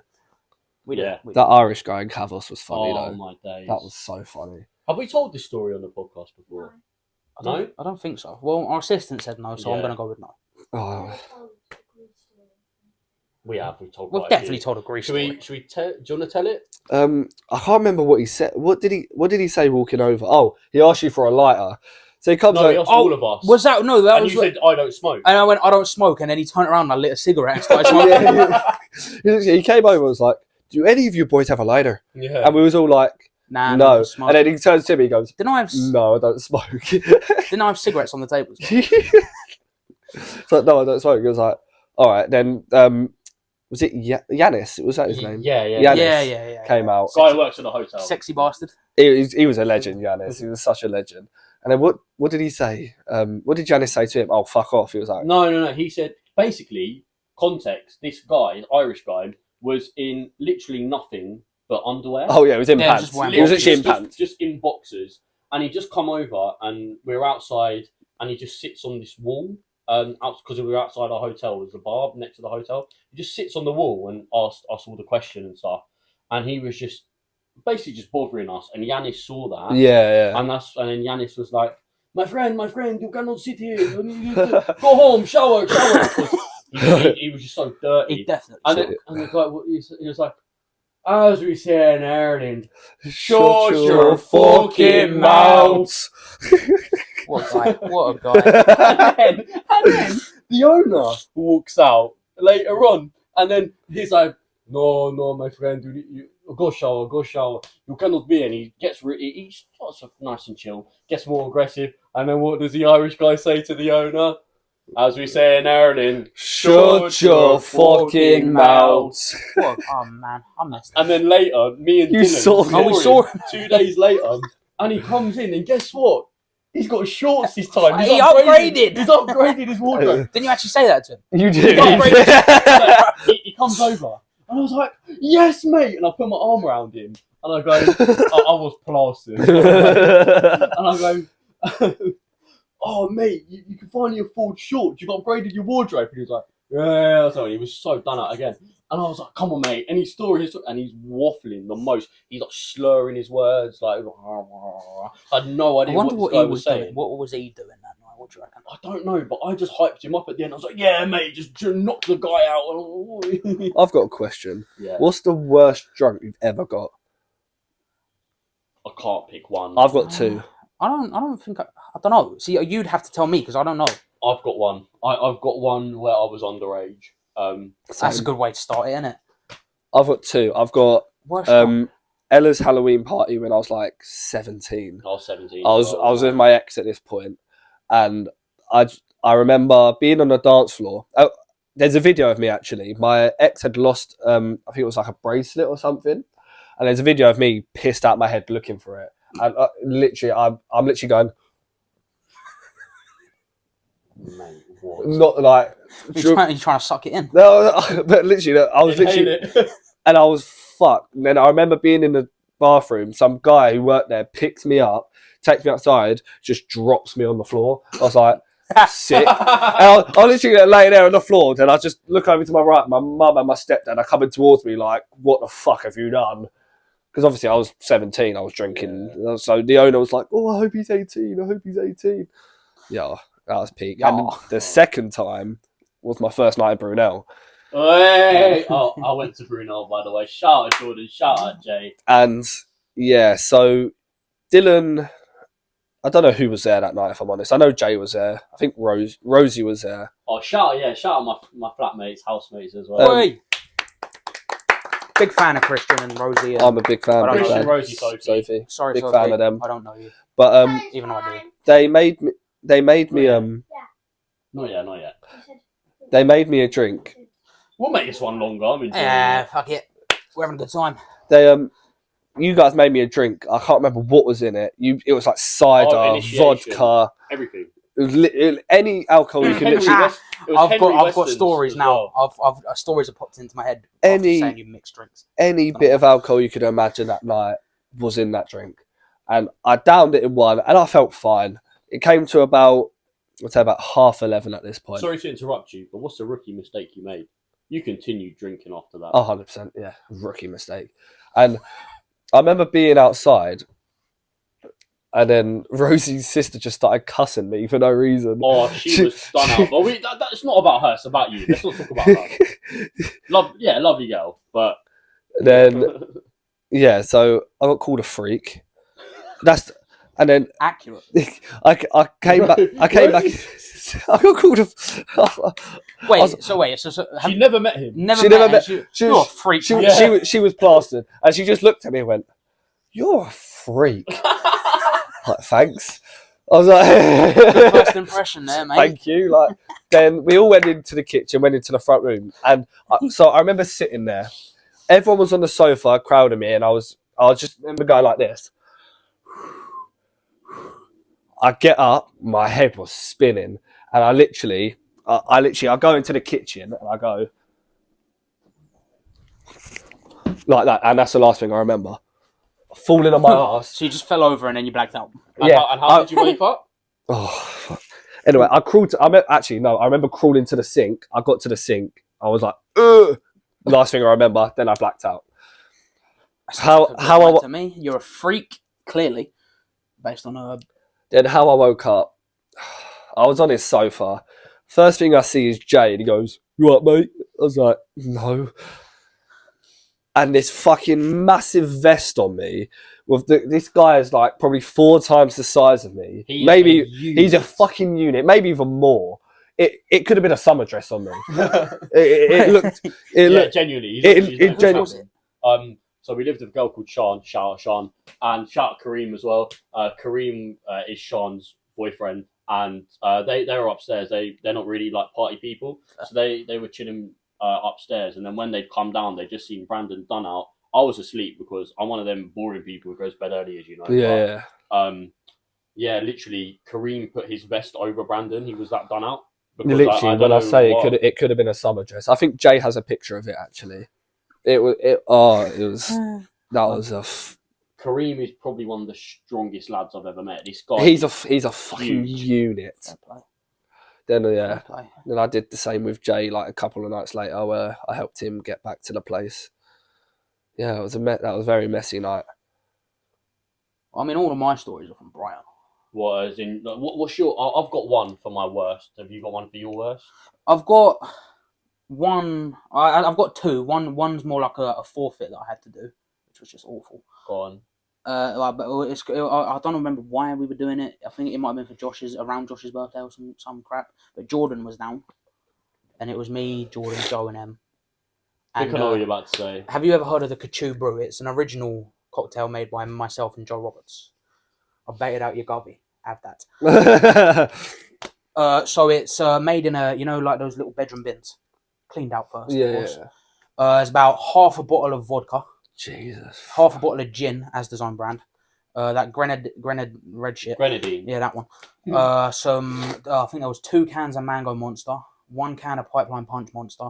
We do. Yeah. We do. That Irish guy in Cavos was funny Oh though. my days. That was so funny. Have we told this story on the podcast before? No. I don't think so. Well, our assistant said no, so I'm Yeah. going to go with no. Oh, We have. We've told. We've quite a definitely few. told a Greece Should we? story. Should we tell? Do you want to tell it? I can't remember what he said. What did he say walking over? Oh, he asked you for a lighter. So he comes No, he over. asked all of us. Was that no? That and was. you said I don't smoke. And I went, I don't smoke, and then he turned around and I lit a cigarette and started smoking. He came over and was like, "Do any of you boys have a lighter?" Yeah. And we was all like, Nah, "No." don't smoke. And then he turns to me, he goes, Didn't I have "No, I don't smoke." didn't I have cigarettes on the table? So no, I don't smoke. He was like, "All right." Then was it Yanis? Was that his name? Yeah. Yanis Yeah. came out. Guy works at a hotel. Sexy bastard. He was a legend, Yanis. He was such a legend. And then what did he say? What did Yanis say to him? Oh, fuck off. He was like, No. He said, basically, context. This guy, Irish guy, was in literally nothing but underwear. oh yeah, he was in Yeah, pants. just wearing He was actually in Just- pants. just in boxers, and he just come over, and we were outside, and he just sits on this wall. Because we were outside our hotel, there's a bar next to the hotel. He just sits on the wall and asked us all the question and stuff, and he was just basically just bothering us. And Yanis saw that, Yeah. and then Yanis was like, my friend, you cannot sit here. You need to go home, shower." 'Cause he was just so dirty. He definitely. And the guy, he was like, as we say in Ireland, shut your fucking mouth. What a guy. What a guy. and then the owner walks out later on, and then he's like, no, my friend, you go shower. You cannot be. And he gets he starts off nice and chill, gets more aggressive, and then what does the Irish guy say to the owner? As we say in Ireland, Shut your fucking mouth. What? Oh man, I messed up. And then later, me and You Dylan saw him. Oh, we saw him. 2 days later, and he comes in, and guess what? He's got shorts this time. He upgraded. He's upgraded his wardrobe. Didn't you actually say that to him? You did. He comes over, and I was like, "Yes, mate!" And I put my arm around him, and I go, I was plastered, and I go, "Oh, mate, you can finally afford shorts. You've upgraded your wardrobe." And he was like, "Yeah." So he was so done out again, and I was like, "Come on, mate." Any story? And he's waffling the most. He's like slurring his words, like I had no idea I wonder what what this he guy was saying. doing. What was he doing that night? What do you reckon? I don't know, but I just hyped him up at the end. I was like, "Yeah, mate, just knock the guy out." I've got a question. Yeah, What's the worst drunk you've ever got? I can't pick one. I've got two. I don't think. I don't know. See, you'd have to tell me because I don't know. I've got one. I've got one where I was underage. That's a good way to start it, isn't it? I've got two. I've got Worst one. Ella's Halloween party when I was like 17. I was 17. I was with my ex at this point, and I remember being on the dance floor. Oh, there's a video of me actually. My ex had lost I think it was like a bracelet or something, and there's a video of me pissed out my head looking for it. And literally, I'm literally going. Mate, what? Not like You're trying to suck it in. no, but literally, I was literally, and I was fucked. And then I remember being in the bathroom. Some guy who worked there picks me up, takes me outside, just drops me on the floor. I was like, sick. And I literally lay there on the floor. Then I just look over to my right. My mum and my stepdad are coming towards me like, "What the fuck have you done?" Because obviously I was 17. I was drinking. Yeah. So the owner was like, "Oh, I hope he's 18. I hope he's 18." Yeah, that was peak. Yeah. And the second time was my first night at Brunel. Hey! Oh, I went to Brunel, by the way. Shout out Jordan, shout out Jay. And yeah, so Dylan, I don't know who was there that night, if I'm honest. I know Jay was there. I think Rosie was there. Oh, shout out my flatmates, housemates as well. Oi! Big fan of Christian and Rosie. I'm a big fan I of don't know. Jay. Rosie, Sophie. Sorry, big Sophie. fan of them. I don't know you, But even though I do. they made me Not yet. they made me a drink. We'll make this one longer. I'm enjoying Yeah, it. fuck it. We're having a good time. They you guys made me a drink. I can't remember what was in it. It was like cider, initiation. vodka. Everything. It was any alcohol you could Henry literally. West- it was I've Henry got Weston's stories as now. well. I've stories have popped into my head. Any- After saying you mix drinks. Any bit of alcohol you could imagine that night was in that drink, and I downed it in one, and I felt fine. It came to about, I'd say about 11:30 at this point. Sorry to interrupt you, but what's the rookie mistake you made? You continued drinking after that. 100%, yeah, rookie mistake. And I remember being outside, and then Rosie's sister just started cussing me for no reason. Oh, she was done out. But that's not about her. It's about you. Let's not talk about her. Love you, girl. But Then, yeah, so I got called a freak. And then Accurate. I came back. I got called a. Wait. So she never met him. never She met never him. met- You're she a was- freak. She, man. she was plastered, and she just looked at me and went, "You're a freak." Like, thanks. I was like, First impression there, mate. "Thank you." Like, then we all went into the kitchen, went into the front room, and so I remember sitting there. Everyone was on the sofa, crowding me, and I just remember going like this. I get up, my head was spinning, and I go into the kitchen and I go like that, and that's the last thing I remember. Falling on my ass. So you just fell over and then you blacked out. And how did you wake up? Oh, fuck. Anyway, I remember crawling to the sink. I got to the sink. I was like, ugh. Last thing I remember, then I blacked out. To me, you're a freak, clearly, based on Then how I woke up, I was on his sofa. First thing I see is Jay, and he goes, "You up, mate?" I was like, "No." And this fucking massive vest on me. With this guy is like probably 4 times the size of me. He's Maybe a unit. he's a fucking unit. Maybe even more. it could have been a summer dress on me. it looked. It Yeah, looked. genuinely. So we lived with a girl called Sean. Shout out Sean, and shout out Kareem as well. Kareem is Sean's boyfriend, and they were upstairs. They're not really like party people, so they were chilling upstairs. And then when they'd come down, they just seen Brandon done out. I was asleep because I'm one of them boring people who goes to bed early, as you know. Yeah. But, yeah, literally, Kareem put his vest over Brandon. He was that done out. Because Literally, when I say it could have been a summer dress. I think Jay has a picture of it actually. It was. That was a. Kareem is probably one of the strongest lads I've ever met. This guy. He's a fucking huge. unit. Fair play. Then Fair play. then I did the same with Jay. Like a couple of nights later, where I helped him get back to the place. Yeah, it was that was a very messy night. I mean, all of my stories are from Brighton. What's your? I've got one for my worst. Have you got one for your worst? I've got one. I've got two. One's more like a forfeit that I had to do, which was just awful. Go on. But I don't remember why we were doing it. I think it might have been for around Josh's birthday or some crap. But Jordan was down, and it was me, Jordan, Joe, and Em. I think I know what you're about to say. Have you ever heard of the Kachu Brew? It's an original cocktail made by myself and Joe Roberts. I baited out your gubby. Have that. So it's made in like those little bedroom bins, cleaned out first. Yeah. Of course. It's about half a bottle of vodka, Jesus. half a bottle of gin as design brand. That Grenade red shit. Grenadine. Yeah, that one. I think there was 2 cans of Mango Monster, 1 can of Pipeline Punch Monster,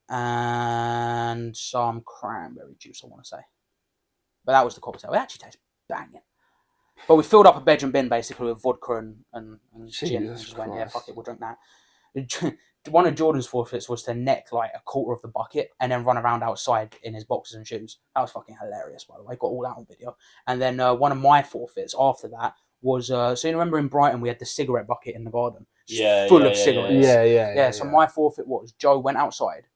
and some cranberry juice, I want to say. But that was the cocktail. It actually tastes banging. But we filled up a bedroom bin basically with vodka and gin. And just went, yeah, fuck it, we'll drink that. One of Jordan's forfeits was to neck like a quarter of the bucket and then run around outside in his boxers and shoes. That was fucking hilarious, by the way. Got all that on video. And then one of my forfeits after that was, so you remember in Brighton we had the cigarette bucket in the garden? Full of cigarettes. Yeah. So my forfeit was Joe went outside,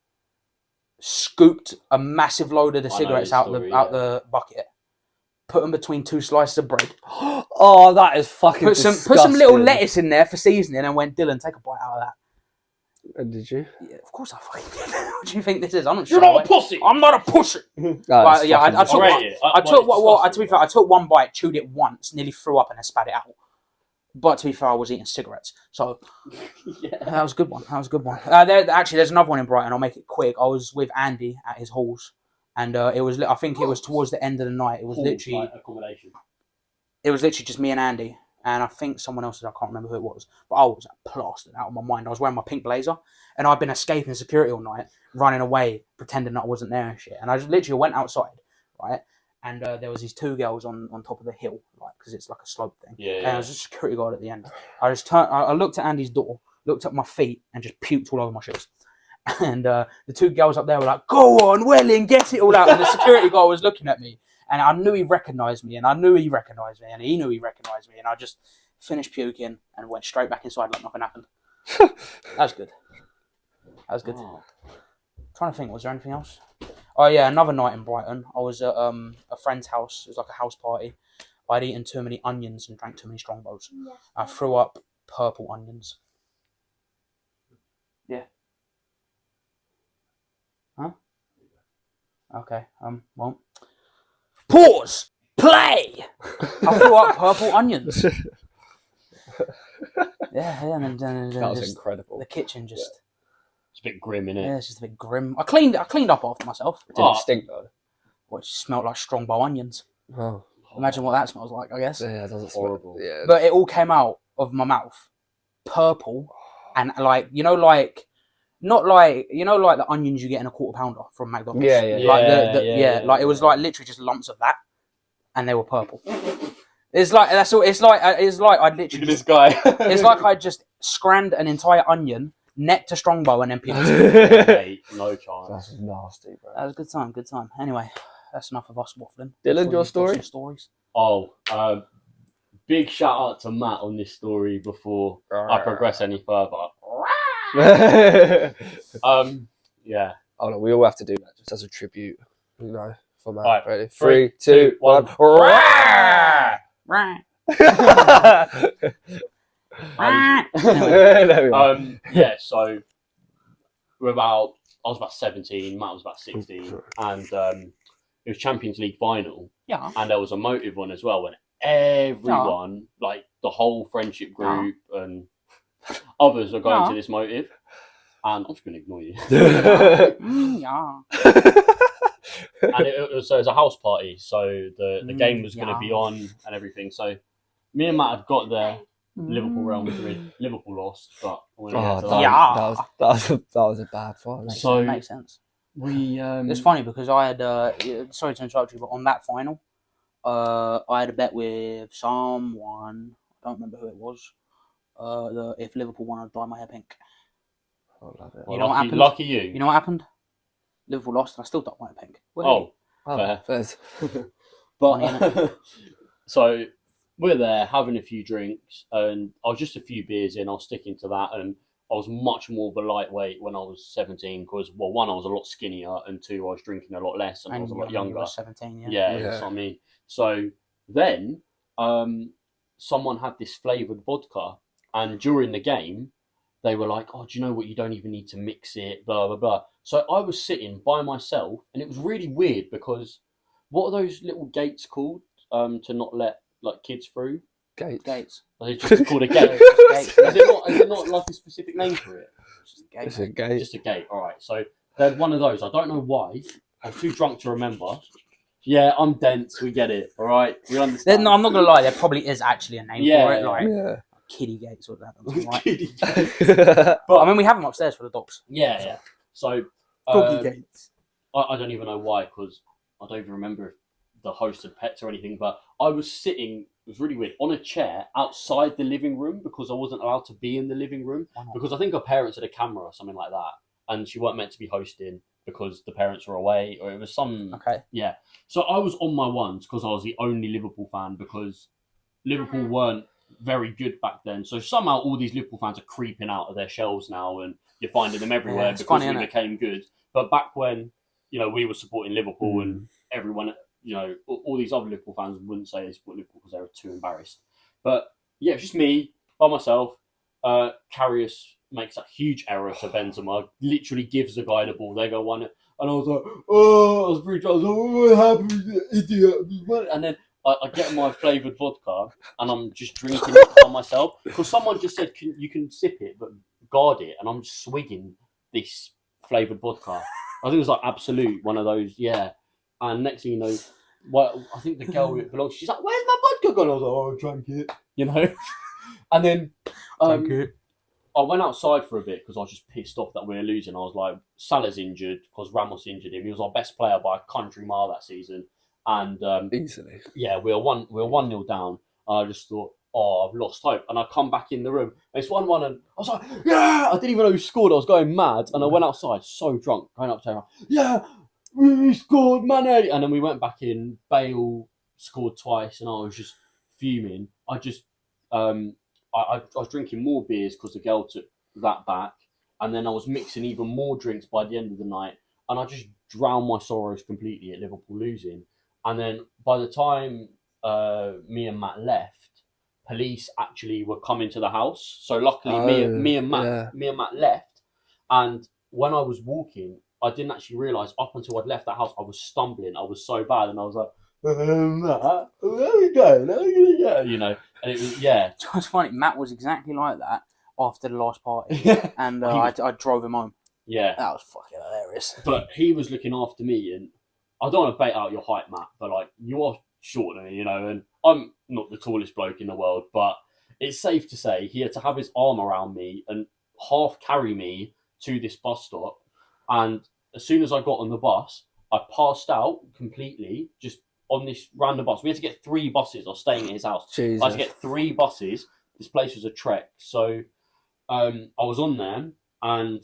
scooped a massive load of the cigarettes out the bucket, put them between 2 slices of bread. Oh, that is fucking Put some little lettuce in there for seasoning and went, Dylan, take a bite out of that. And did you? Yeah, of course I fucking did. What do you think this is? I'm not sure. You're not a pussy. I'm not a pussy. No, Yeah, I took rate one. it. To be fair, I took one bite, chewed it once, nearly threw up, and then spat it out. But to be fair, I was eating cigarettes, so that was a good one. There's another one in Brighton. I'll make it quick. I was with Andy at his halls, and it was. I think it was towards the end of the night. It was literally accommodation. It was literally just me and Andy, and I think someone else. I can't remember who it was, but I was plastered out of my mind. I was wearing my pink blazer, and I'd been escaping security all night, running away, pretending that I wasn't there and shit. And I just literally went outside, right? And there was these 2 girls on top of the hill, like because it's like a slope thing. And there was a security guard at the end. I just turned. I looked at Andy's door, looked at my feet, and just puked all over my shoes. And the 2 girls up there were like, "Go on, Welling, get it all out." And the security guard was looking at me. And I knew he recognised me, and I knew he recognised me, and he knew he recognised me, and I just finished puking and went straight back inside like nothing happened. That was good. Oh. Trying to think, was there anything else? Oh yeah, another night in Brighton. I was at a friend's house. It was like a house party. I'd eaten too many onions and drank too many strongbows. Yes. I threw up purple onions. Yeah. Huh? Okay. Well. Pause. Play. I threw up purple onions. Yeah, and then That was just incredible. the kitchen just. It's a bit grim, innit? Yeah, it's just a bit grim. I cleaned up after myself. It didn't stink though. Well, it smelled like strongbow onions. Oh. Imagine what that smells like, I guess. Yeah, it doesn't Horrible. smell. Yeah. But it all came out of my mouth, purple, and like the onions you get in a quarter pounder from McDonald's. Yeah. Like it was like literally just lumps of that, and they were purple. It's like that's all. It's like I'd literally. Look at this guy. It's like I just scranned an entire onion, necked a strongbow, and then peeled That's Mate, no chance. nasty, bro. That was a good time. Anyway, that's enough of us waffling. Dylan, your story? Some stories. Oh, big shout out to Matt on this story before I progress any further. Yeah. Oh no, we all have to do that just as a tribute, for Matt. Right. Ready? 3, 2, 1. Right. There we are. Yeah, so I was about 17, Matt was about 16, and it was Champions League final, Yeah. and there was a motive one as well, when everyone, like the whole friendship group and others were going to this motive, and I'm just going to ignore you. Yeah. And it was a house party, so the game was going to be on and everything. So me and Matt had got there. Liverpool Real Madrid. Liverpool lost, but that was a bad fight. So makes sense. we It's funny because I had sorry to interrupt you, but on that final, I had a bet with someone. I don't remember who it was. If Liverpool won, I'd dye my hair pink. I love it. well, You know what happened? lucky you. You know what happened? Liverpool lost, and I still dyed my hair pink. Oh, Oh, fair. fair. But so we're there having a few drinks, and I was just a few beers in. I was sticking to that, and I was much more of a lightweight when I was 17 because, well, one, I was a lot skinnier, and two, I was drinking a lot less, and I was a lot younger. 17, Yeah, that's what I mean. So then someone had this flavoured vodka, and during the game, they were like, oh, do you know what? You don't even need to mix it, blah, blah, blah. So I was sitting by myself, and it was really weird because what are those little gates called to not let like kids through? Gates. Are they just called a gate? Gates. Is it not like a specific name for it? It's a gate. Just a gate. All right. So they had one of those. I don't know why. I was too drunk to remember. Yeah, I'm dense. We get it. All right. We understand. No, I'm not gonna lie. There probably is actually a name for it, like Yeah. kiddie gates or that. Right? Kiddie. But I mean, we have them upstairs for the dogs. Yeah. So Doggy gates. I don't even know why, because I don't even remember if the host had pets or anything, but I was sitting, it was really weird, on a chair outside the living room because I wasn't allowed to be in the living room because I think her parents had a camera or something like that, and she weren't meant to be hosting because the parents were away, or it was some... Okay. Yeah. So I was on my ones because I was the only Liverpool fan because Liverpool weren't very good back then. So somehow all these Liverpool fans are creeping out of their shells now, and you're finding them everywhere it's because funny, we innit? became good. But back when, we were supporting Liverpool and everyone, all these other Liverpool fans wouldn't say they support Liverpool because they were too embarrassed. But yeah, it's just me by myself. Karius makes a huge error to Benzema, literally gives the guy the ball. They go 1, and I was like, oh, I was pretty drunk. I was like, what happened, idiot? And then I get my flavoured vodka and I'm just drinking it by myself because someone just said you can sip it but guard it, and I'm just swigging this flavoured vodka. I think it was like Absolute, one of those, yeah. And next thing you know, I think the girl it belongs, she's like, where's my vodka gone? I was like, oh, I drank it, And then I went outside for a bit because I was just pissed off that we were losing. I was like, Salah's injured because Ramos injured him. He was our best player by a country mile that season. And Easily. yeah, we were 1-0 down. And I just thought, oh, I've lost hope. And I come back in the room. And it's 1-1, and I was like, yeah! I didn't even know who scored. I was going mad. And I went outside, so drunk, going up to her, yeah, we scored, Mane! And then we went back in. Bale scored twice, and I was just fuming. I just, I was drinking more beers because the girl took that back. And then I was mixing even more drinks by the end of the night. And I just drowned my sorrows completely at Liverpool losing. And then by the time me and Matt left, police actually were coming to the house. So luckily, me and Matt left. And when I was walking, I didn't actually realise up until I'd left the house, I was stumbling. I was so bad, and I was like, Matt, where are we going? How are we gonna go? And it was It's funny. Matt was exactly like that after the last party, and I drove him home. Yeah, that was fucking hilarious. But he was looking after me, and I don't want to bait out your height, Matt, but like you are shorter than me, and I'm not the tallest bloke in the world, but it's safe to say he had to have his arm around me and half carry me to this bus stop. And as soon as I got on the bus, I passed out completely just on this random bus. We had to get 3 buses. I was staying at his house. Jesus. I had to get 3 buses. This place was a trek. So I was on there, and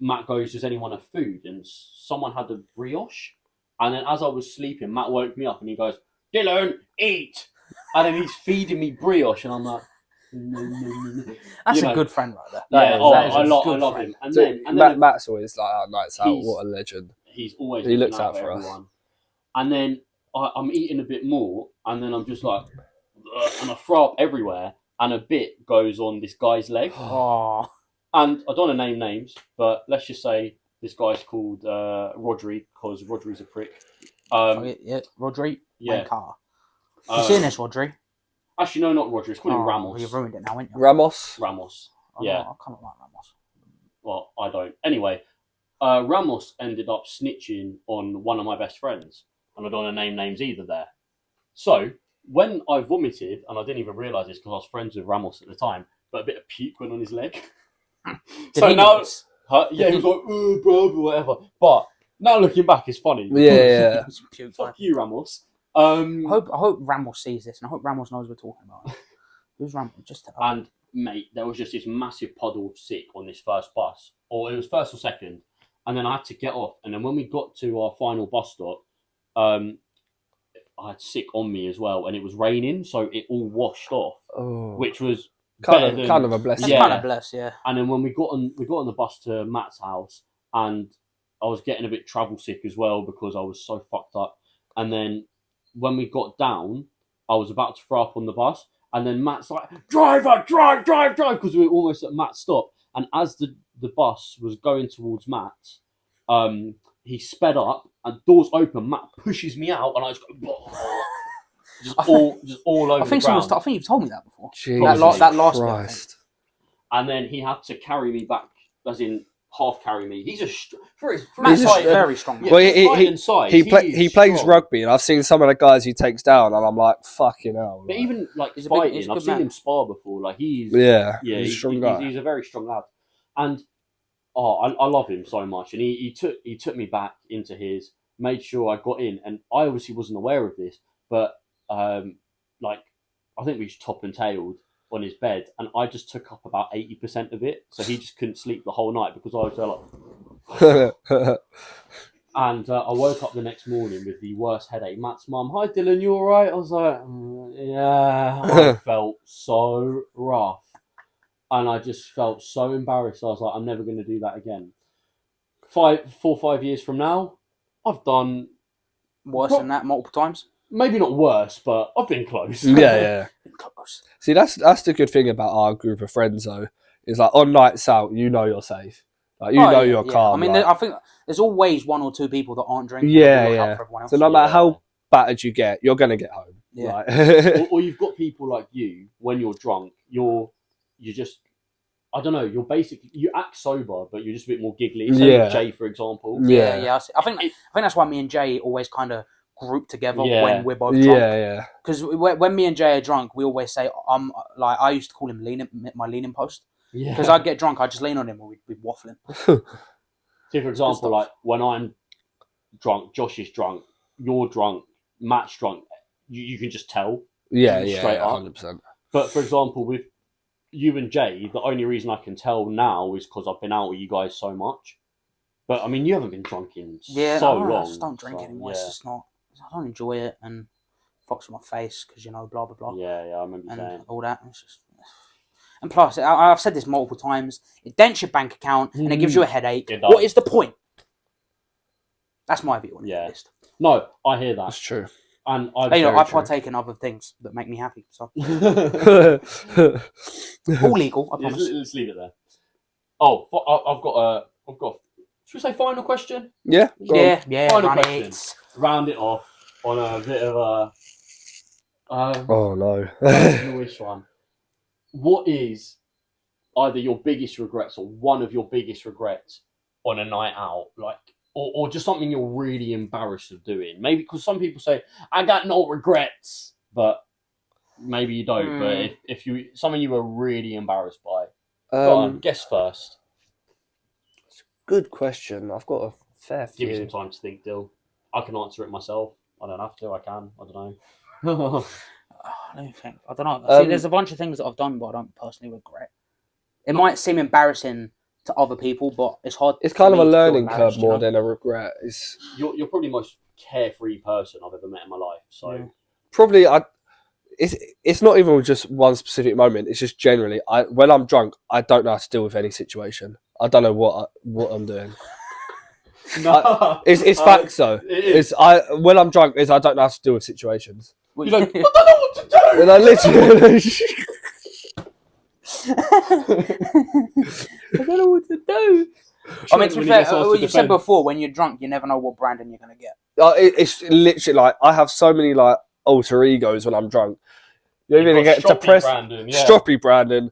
Matt goes, does anyone have food? And someone had a brioche. And then as I was sleeping, Matt woke me up and he goes, Dylan, eat! And then he's feeding me brioche, and I'm like, That's a good friend right there. Yeah, I love friend. him. And then Matt's always like our nights out. What a legend. He's always He looks looking out for us. everyone. And then I'm eating a bit more, and then I'm just like, and I throw up everywhere. and a bit goes on this guy's leg. Oh, And I don't want to name names, but let's just say this guy's called Rodri, because Rodri's a prick. yeah, Rodri. Yeah. Car. You seen this, Rodri? Actually, no, not Rodri. It's called him Ramos. Well, you've ruined it now, haven't you? Ramos. Yeah. I kind of like Ramos. Well, I don't. Anyway, Ramos ended up snitching on one of my best friends, and I don't want to name names either there. So, when I vomited, and I didn't even realise this because I was friends with Ramos at the time, but a bit of puke went on his leg. Did he notice? Yeah, he was like, oh, bro, whatever. But now looking back, it's funny. Yeah. It's puke, Fuck you, Ramos. I hope Ramos sees this, and I hope Ramos knows we're talking about it. Who's Ramos? Just And mate, there was just this massive puddle of sick on this first bus, or it was first or second, and then I had to get off. And then when we got to our final bus stop, I had sick on me as well, and it was raining, so it all washed off, which was kind of a blessing. That's kind of blessed, yeah. And then when we got on the bus to Matt's house, and I was getting a bit travel sick as well because I was so fucked up. And then when we got down, I was about to throw up on the bus, and then Matt's like, driver, drive, because we were almost at Matt's stop. And as the bus was going towards Matt's, he sped up, and doors open. Matt pushes me out, and I just go, just all over I think the ground. I think you've told me that before. Jesus that last bit, I think. Christ. And then he had to carry me back, as in half carry me. He's Matt's height, very strong. Yeah, Well, his height and size, he is plays strong. rugby, and I've seen some of the guys he takes down, and I'm like, fucking hell. But even like He's fighting, a I've good seen man. him spar before. Like he's he's a he's strong guy. He's a very strong lad, and I love him so much. And he took me back into his, made sure I got in, and I obviously wasn't aware of this, but like I think we was top and tailed on his bed, and I just took up about 80% of it, so he just couldn't sleep the whole night because I was there like. And I woke up the next morning with the worst headache. Matt's mum, hi Dylan, you alright? I was like, yeah. I felt so rough. And I just felt so embarrassed. I was like, I'm never going to do that again. 4 or 5 years from now, I've done... Worse than that multiple times. Maybe not worse, but I've been close. Yeah. Close. See, that's the good thing about our group of friends, though. Is like on nights out, you know you're safe. Like you're calm. I mean, like, I think there's always one or two people that aren't drinking. Yeah, that look out yeah. for everyone else. so no matter how battered you get, you're gonna get home. Yeah. Like- or you've got people like you, when you're drunk, you just... I don't know, you act sober, but you're just a bit more giggly. Same Yeah. with Jay, for example. Yeah. I think that's why me and Jay always kind of group together Yeah. when we're both drunk. Yeah. Because when me and Jay are drunk, we always say, I used to call him my leaning post. Yeah. Because I'd get drunk, I'd just lean on him and we'd be waffling. See, for example, like when I'm drunk, Josh is drunk, you're drunk, Matt's drunk, you can just tell. Yeah, Straight up. 100%. But for example, with you and Jay, the only reason I can tell now is because I've been out with you guys so much. But I mean, you haven't been drunk in Yeah, so I long. just don't drink so, anymore. Yeah. It's just not. I don't enjoy it, and fucks with my face because blah blah blah, Yeah, I remember you saying. and all that. It's just... And plus, I've said this multiple times. It dents your bank account and it gives you a headache. It does. What is the point? That's my view on it. Yeah. At least. No, I hear that. That's true. And I partake in other things that make me happy. So all legal, I promise. Let's leave it there. Oh, I've got. Should we say final question? Yeah. go on. Yeah, Final run question. it. Round it off on a bit of a Oh no. personal-ish one. What is either your biggest regrets or one of your biggest regrets on a night out, like, or just something you're really embarrassed of doing? Maybe because some people say I got no regrets, but maybe you don't. But if you something you were really embarrassed by, go on, guess first. Good question. I've got a fair Give me few. some time to think, Dill. I can answer it myself. I don't have to. I can. I don't know. Let me think. I don't know. See, there's a bunch of things that I've done, but I don't personally regret. It might seem embarrassing to other people, but it's hard. It's kind of for a me to feel learning curve embarrassed, more you know? than a regret. It's You're probably the most carefree person I've ever met in my life. So probably it's not even just one specific moment. It's just generally when I'm drunk, I don't know how to deal with any situation. I don't know what I'm doing. no, It's facts though. It is. When I'm drunk, I don't know how to deal with situations. Well, You're like, I don't know what to do. And I literally I don't know what to do. I mean, to be When he fair, gets asked to what you said defend. before, when you're drunk, you never know what Brandon you're going to get. It's literally like I have so many like alter egos when I'm drunk. You're You've either got get Stroppy depressed, Brandon, yeah. Stroppy Brandon,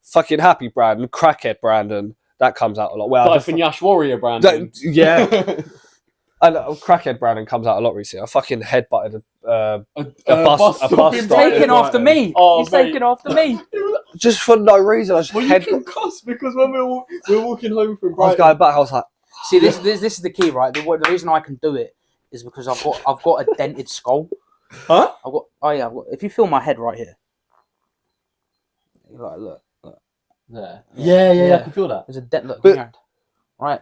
fucking happy Brandon, crackhead Brandon. That comes out a lot. Well, Life and Yash Warrior Brandon. yeah, and crackhead Brandon comes out a lot recently. I fucking headbutted a bus stopping He's stop. Brandon. taking after me. Oh, He's mate. taking after me. just for no reason. I just Well, you can cuss because when we're walking home from I was Brighton. going back. I was like, See, this is the key, right? The reason I can do it is because I've got a dented skull. Huh? If you feel my head right here, like, look, There. Yeah, Yeah. I can feel that. there's a dent. Look, But- in your hand. Right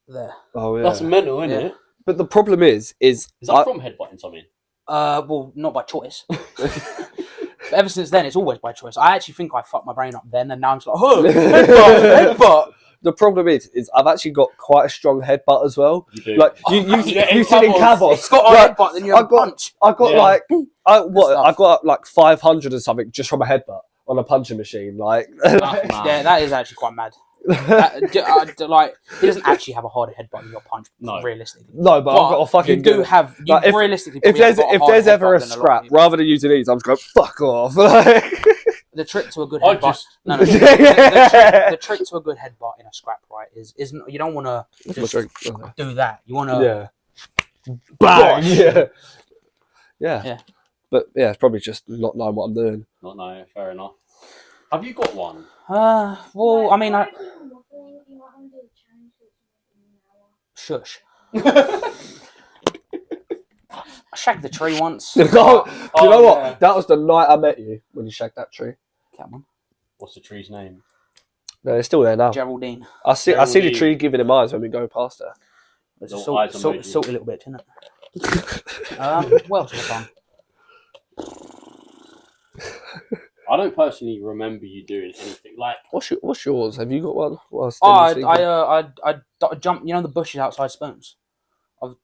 there. oh yeah. That's mental, isn't Yeah. it? But the problem is Is that from headbutting something? Well, not by choice. But ever since then, it's always by choice. I actually think I fucked my brain up then, and now I'm just like, oh, headbutt. the problem is I've actually got quite a strong headbutt as well. You do. Like you Yeah, in said in Cavos. Cavos, It's got a like, headbutt, then you I have a got- punch. I got Yeah. like stuff. I got like 500 or something just from a headbutt on a punching machine. Like Yeah, that is actually quite mad. Like, he doesn't actually have a harder headbutt than your punch, No. realistically. no, but I've got a fucking you do good- have. You Like, realistically, if probably have there's got a if harder there's ever a headbutt than lot of scrap, people. rather than using these, I'm just going fuck off. Like, The trick to a good I headbutt. just- No. The trick to a good headbutt in a scrap, right, is you don't want to What's my just drink? do that. You want to. Yeah. Bang! Yeah. Yeah. Yeah. But yeah, it's probably just not knowing what I'm doing. Not no, fair enough. Have you got one? Well, I mean, shush. I shagged the tree once. Do you know what? yeah. That was the night I met you when you shagged that tree. Come on, What's the tree's name? No, it's still there now. Geraldine. I see the Geraldine. tree giving him eyes when we go past her. It's a Little eyes emoji. salty little bitch, isn't it? What else have I done? I don't personally remember you doing anything like. What's yours? Have you got one? What Oh, else did you think? I jumped. You know the bushes outside Spoons.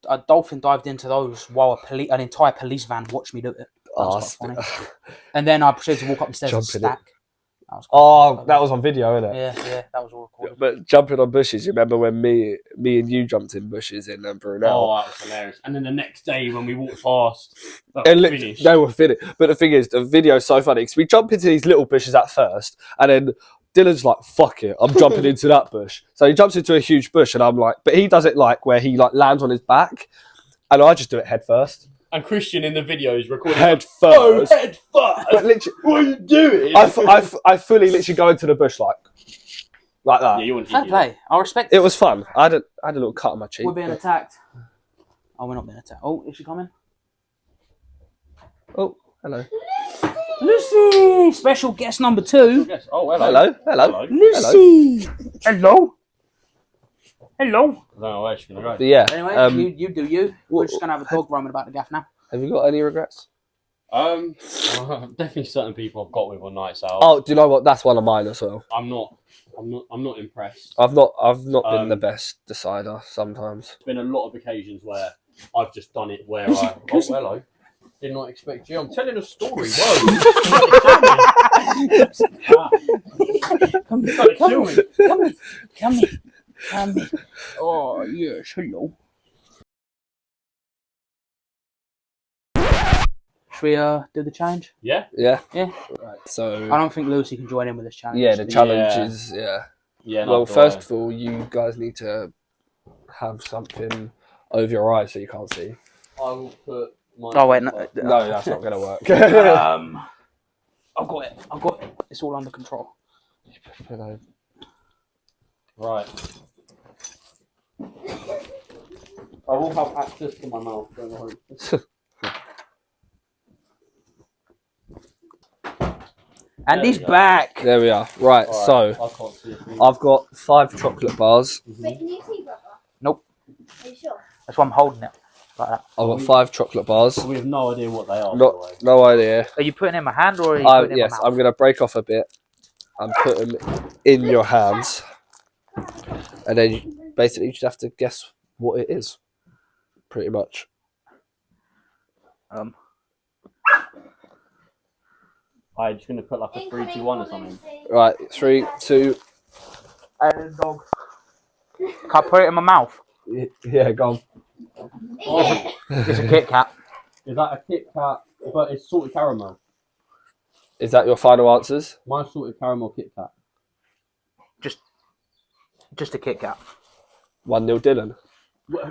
I dolphin dived into those while an entire police van watched me do it. That was quite funny. And then I proceeded to walk up the stairs and Jumping it. stack. That was quite that was on video, isn't it? Yeah, that was all recorded. But jumping on bushes, you remember when me and you jumped in bushes in Brunel? Oh, that was hilarious. And then the next day when we walked past, that And was finished. they were finished. But the thing is, the video's so funny because we jump into these little bushes at first, and then Dylan's like, "Fuck it, I'm jumping into that bush." So he jumps into a huge bush, and I'm like, but he does it like where he like lands on his back, and I just do it head first. And Christian in the video is recording. Head Oh, first. head first. But literally, What are you doing? I fully literally go into the bush like that. Yeah, you wouldn't Fair idiot. play. I respect It was fun. I had a little cut on my cheek. We're being attacked. Oh, we're not being attacked. Oh, is she coming? Oh, hello. Lucy! Special guest number 2. Yes. Oh, hello. Hello. Lucy! Hello? Hello? I don't know where she's going to go. But yeah. Anyway, you do you. We're just going to have a dog roaming about the gaff now. Have you got any regrets? Definitely certain people I've got with on nights out. Oh, do you know what? That's one of mine as well. I'm not impressed. I've not been the Um, best decider sometimes. There's been a lot of occasions where I've just done it where I. Oh, hello. Did not expect you. I'm telling a story. Whoa. Come Trying to kill me. Come here. Oh, yes, hello. Should we do the challenge? Yeah. Yeah. Yeah. Right. So I don't think Lucy can join in with this challenge. yeah, the challenge Yeah. is Yeah. Well, not first do of all, you guys need to have something over your eyes so you can't see. I will put. My Oh, wait, no. No, that's not going to work. I've got it. It's all under control. You know, Right. I will have access to my mouth. Don't worry. And There he's we go. back. there we are. Right, Alright, so I can't see a thing. I've got 5 chocolate bars. Wait, can you see, brother? Nope. Are you sure? That's why I'm holding it. Like that. I've got 5 chocolate bars. We have no idea what they are. by the way. No idea. Are you putting it in my hand or are you putting it in Yes, my I'm mouth? going to break off a bit and put them in your hands. And then basically you just have to guess what it is. Pretty much. Are you just gonna put like a 3, 2, 1 or something? Right, 3, 2. And dog. Can I put it in my mouth? Yeah, go on. It's a Kit Kat. Is that a Kit Kat? But it's salted caramel. Is that your final answers? Mine's salted caramel Kit Kat. Just a Kit Kat. 1-0 Dylan.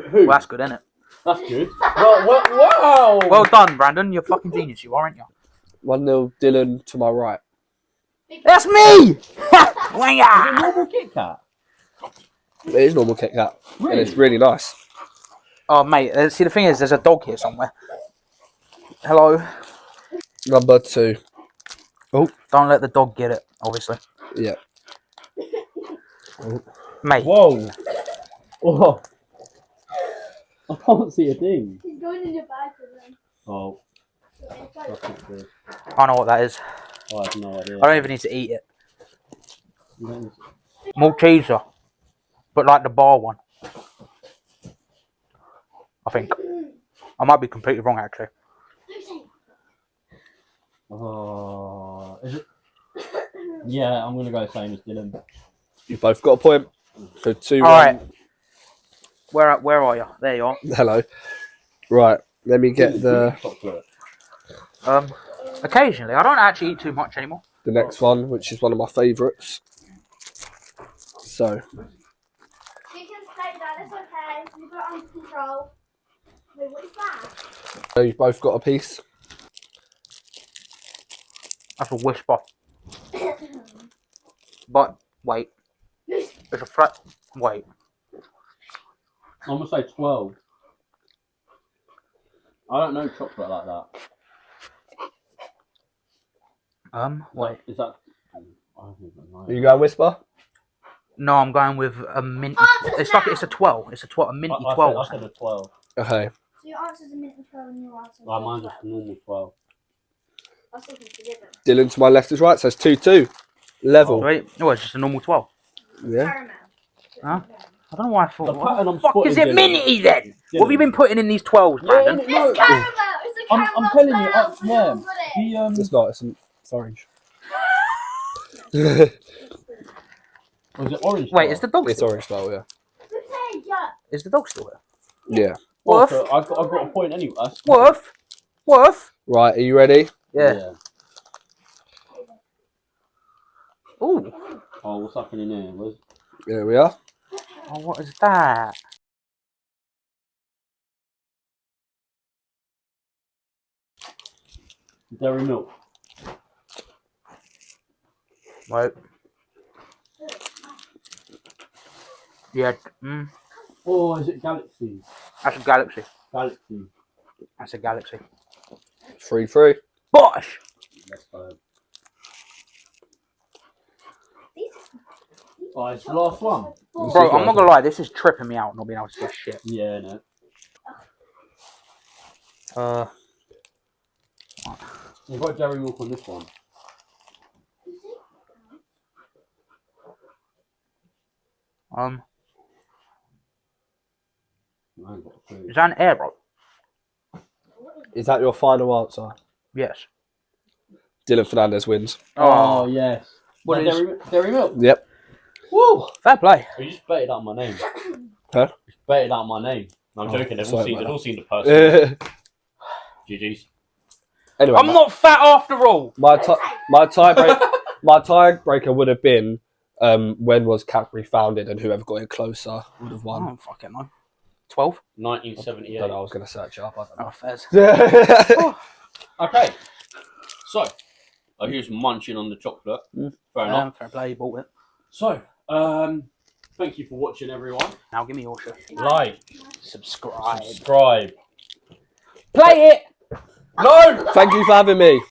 Who? Well, that's good, isn't it? That's good. Wow! Well done, Brandon. You're a fucking genius, you are, aren't you? 1-0 Dylan to my right. That's me! Is it normal Kit Kat? It is normal Kit Kat. Really? And it's really nice. Oh, mate. See, the thing is, there's a dog here somewhere. Hello. Number 2. Don't let the dog get it, obviously. Yeah. Mate. Whoa! Oh. I can't see a thing. He's going in your bag for them. Oh, It's like- that's not good. I know what that is. I have no idea. I don't even need to eat it. No. Malteser. But like the bar one. I think. I might be completely wrong, actually. Oh, is it? Yeah, I'm gonna go same as Dylan. You've both got a point. So 2. Alright. Where are you? There you are. Hello. Right, let me get the Chocolate. Occasionally. I don't actually eat too much anymore. next one, which is one of my favourites. So, You can take that, it's okay. You've got it under control. Wait, what is that? you've both got a piece. That's a whisper. But, wait. It's a flat. Wait. I'm gonna say 12. I don't know chocolate like that. Wait. Is that? I don't even know. Are you going Whisper? No, I'm going with a minty. It's like it's a 12. It's a 12. A minty I 12. I said a 12. Okay. So your answer's a minute and 12 and your answer's Well, mine's just a normal 12. I was thinking forgiven. Dylan to my left is right, so it's 2-2. Level. Wait. No, it's just a normal 12. Yeah. Caramel. Huh? I don't know why I thought. The What pattern the I'm fuck spotting, is it Dylan. minty then? What have you been putting in these 12s, Brandon? It's caramel! It's a caramel I'm telling you, spell. yeah. We've got it. It's not, it's orange. Was it orange? Wait, is the dog It's still? orange style, yeah. Who's saying yeah? Is the dog still here? Yeah. Worth? Oh, so I've got a point anyway. Worth? Right, are you ready? Yeah. Ooh. Oh, what's happening here? Here we are. Oh, what is that? Dairy milk. Wait. Yeah. Oh, is it Galaxy? That's a galaxy. Galaxy. That's a galaxy. 3-3. Bosh! Let's go. Oh, it's the last one. Bro, I'm not gonna lie, this is tripping me out not being able to guess shit. Yeah, no. You've got dairy milk on this one. I ain't got a clue. Is that an air bro? Is that your final answer? Yes. Dylan Fernandez wins. Oh, yes. What Is is- that dairy milk? Yep. Woo! Fair play. You just baited out my name. Huh? You just baited out my name. No, I'm joking. They've all sorry seen. about They've all seen the person. GG's. Anyway, I'm not fat after all. my tiebreaker would have been when was Cadbury founded and whoever got in closer would have I won. don't fucking know. 12? 1978. I don't know, I was going to search it up. I Oh, fairs. don't know. Okay. So, here's munching on the chocolate. Fair enough. Fair play, you bought it. So, thank you for watching, everyone. Now give me your shit. Like, Subscribe. subscribe. Play it! No! Thank you for having me.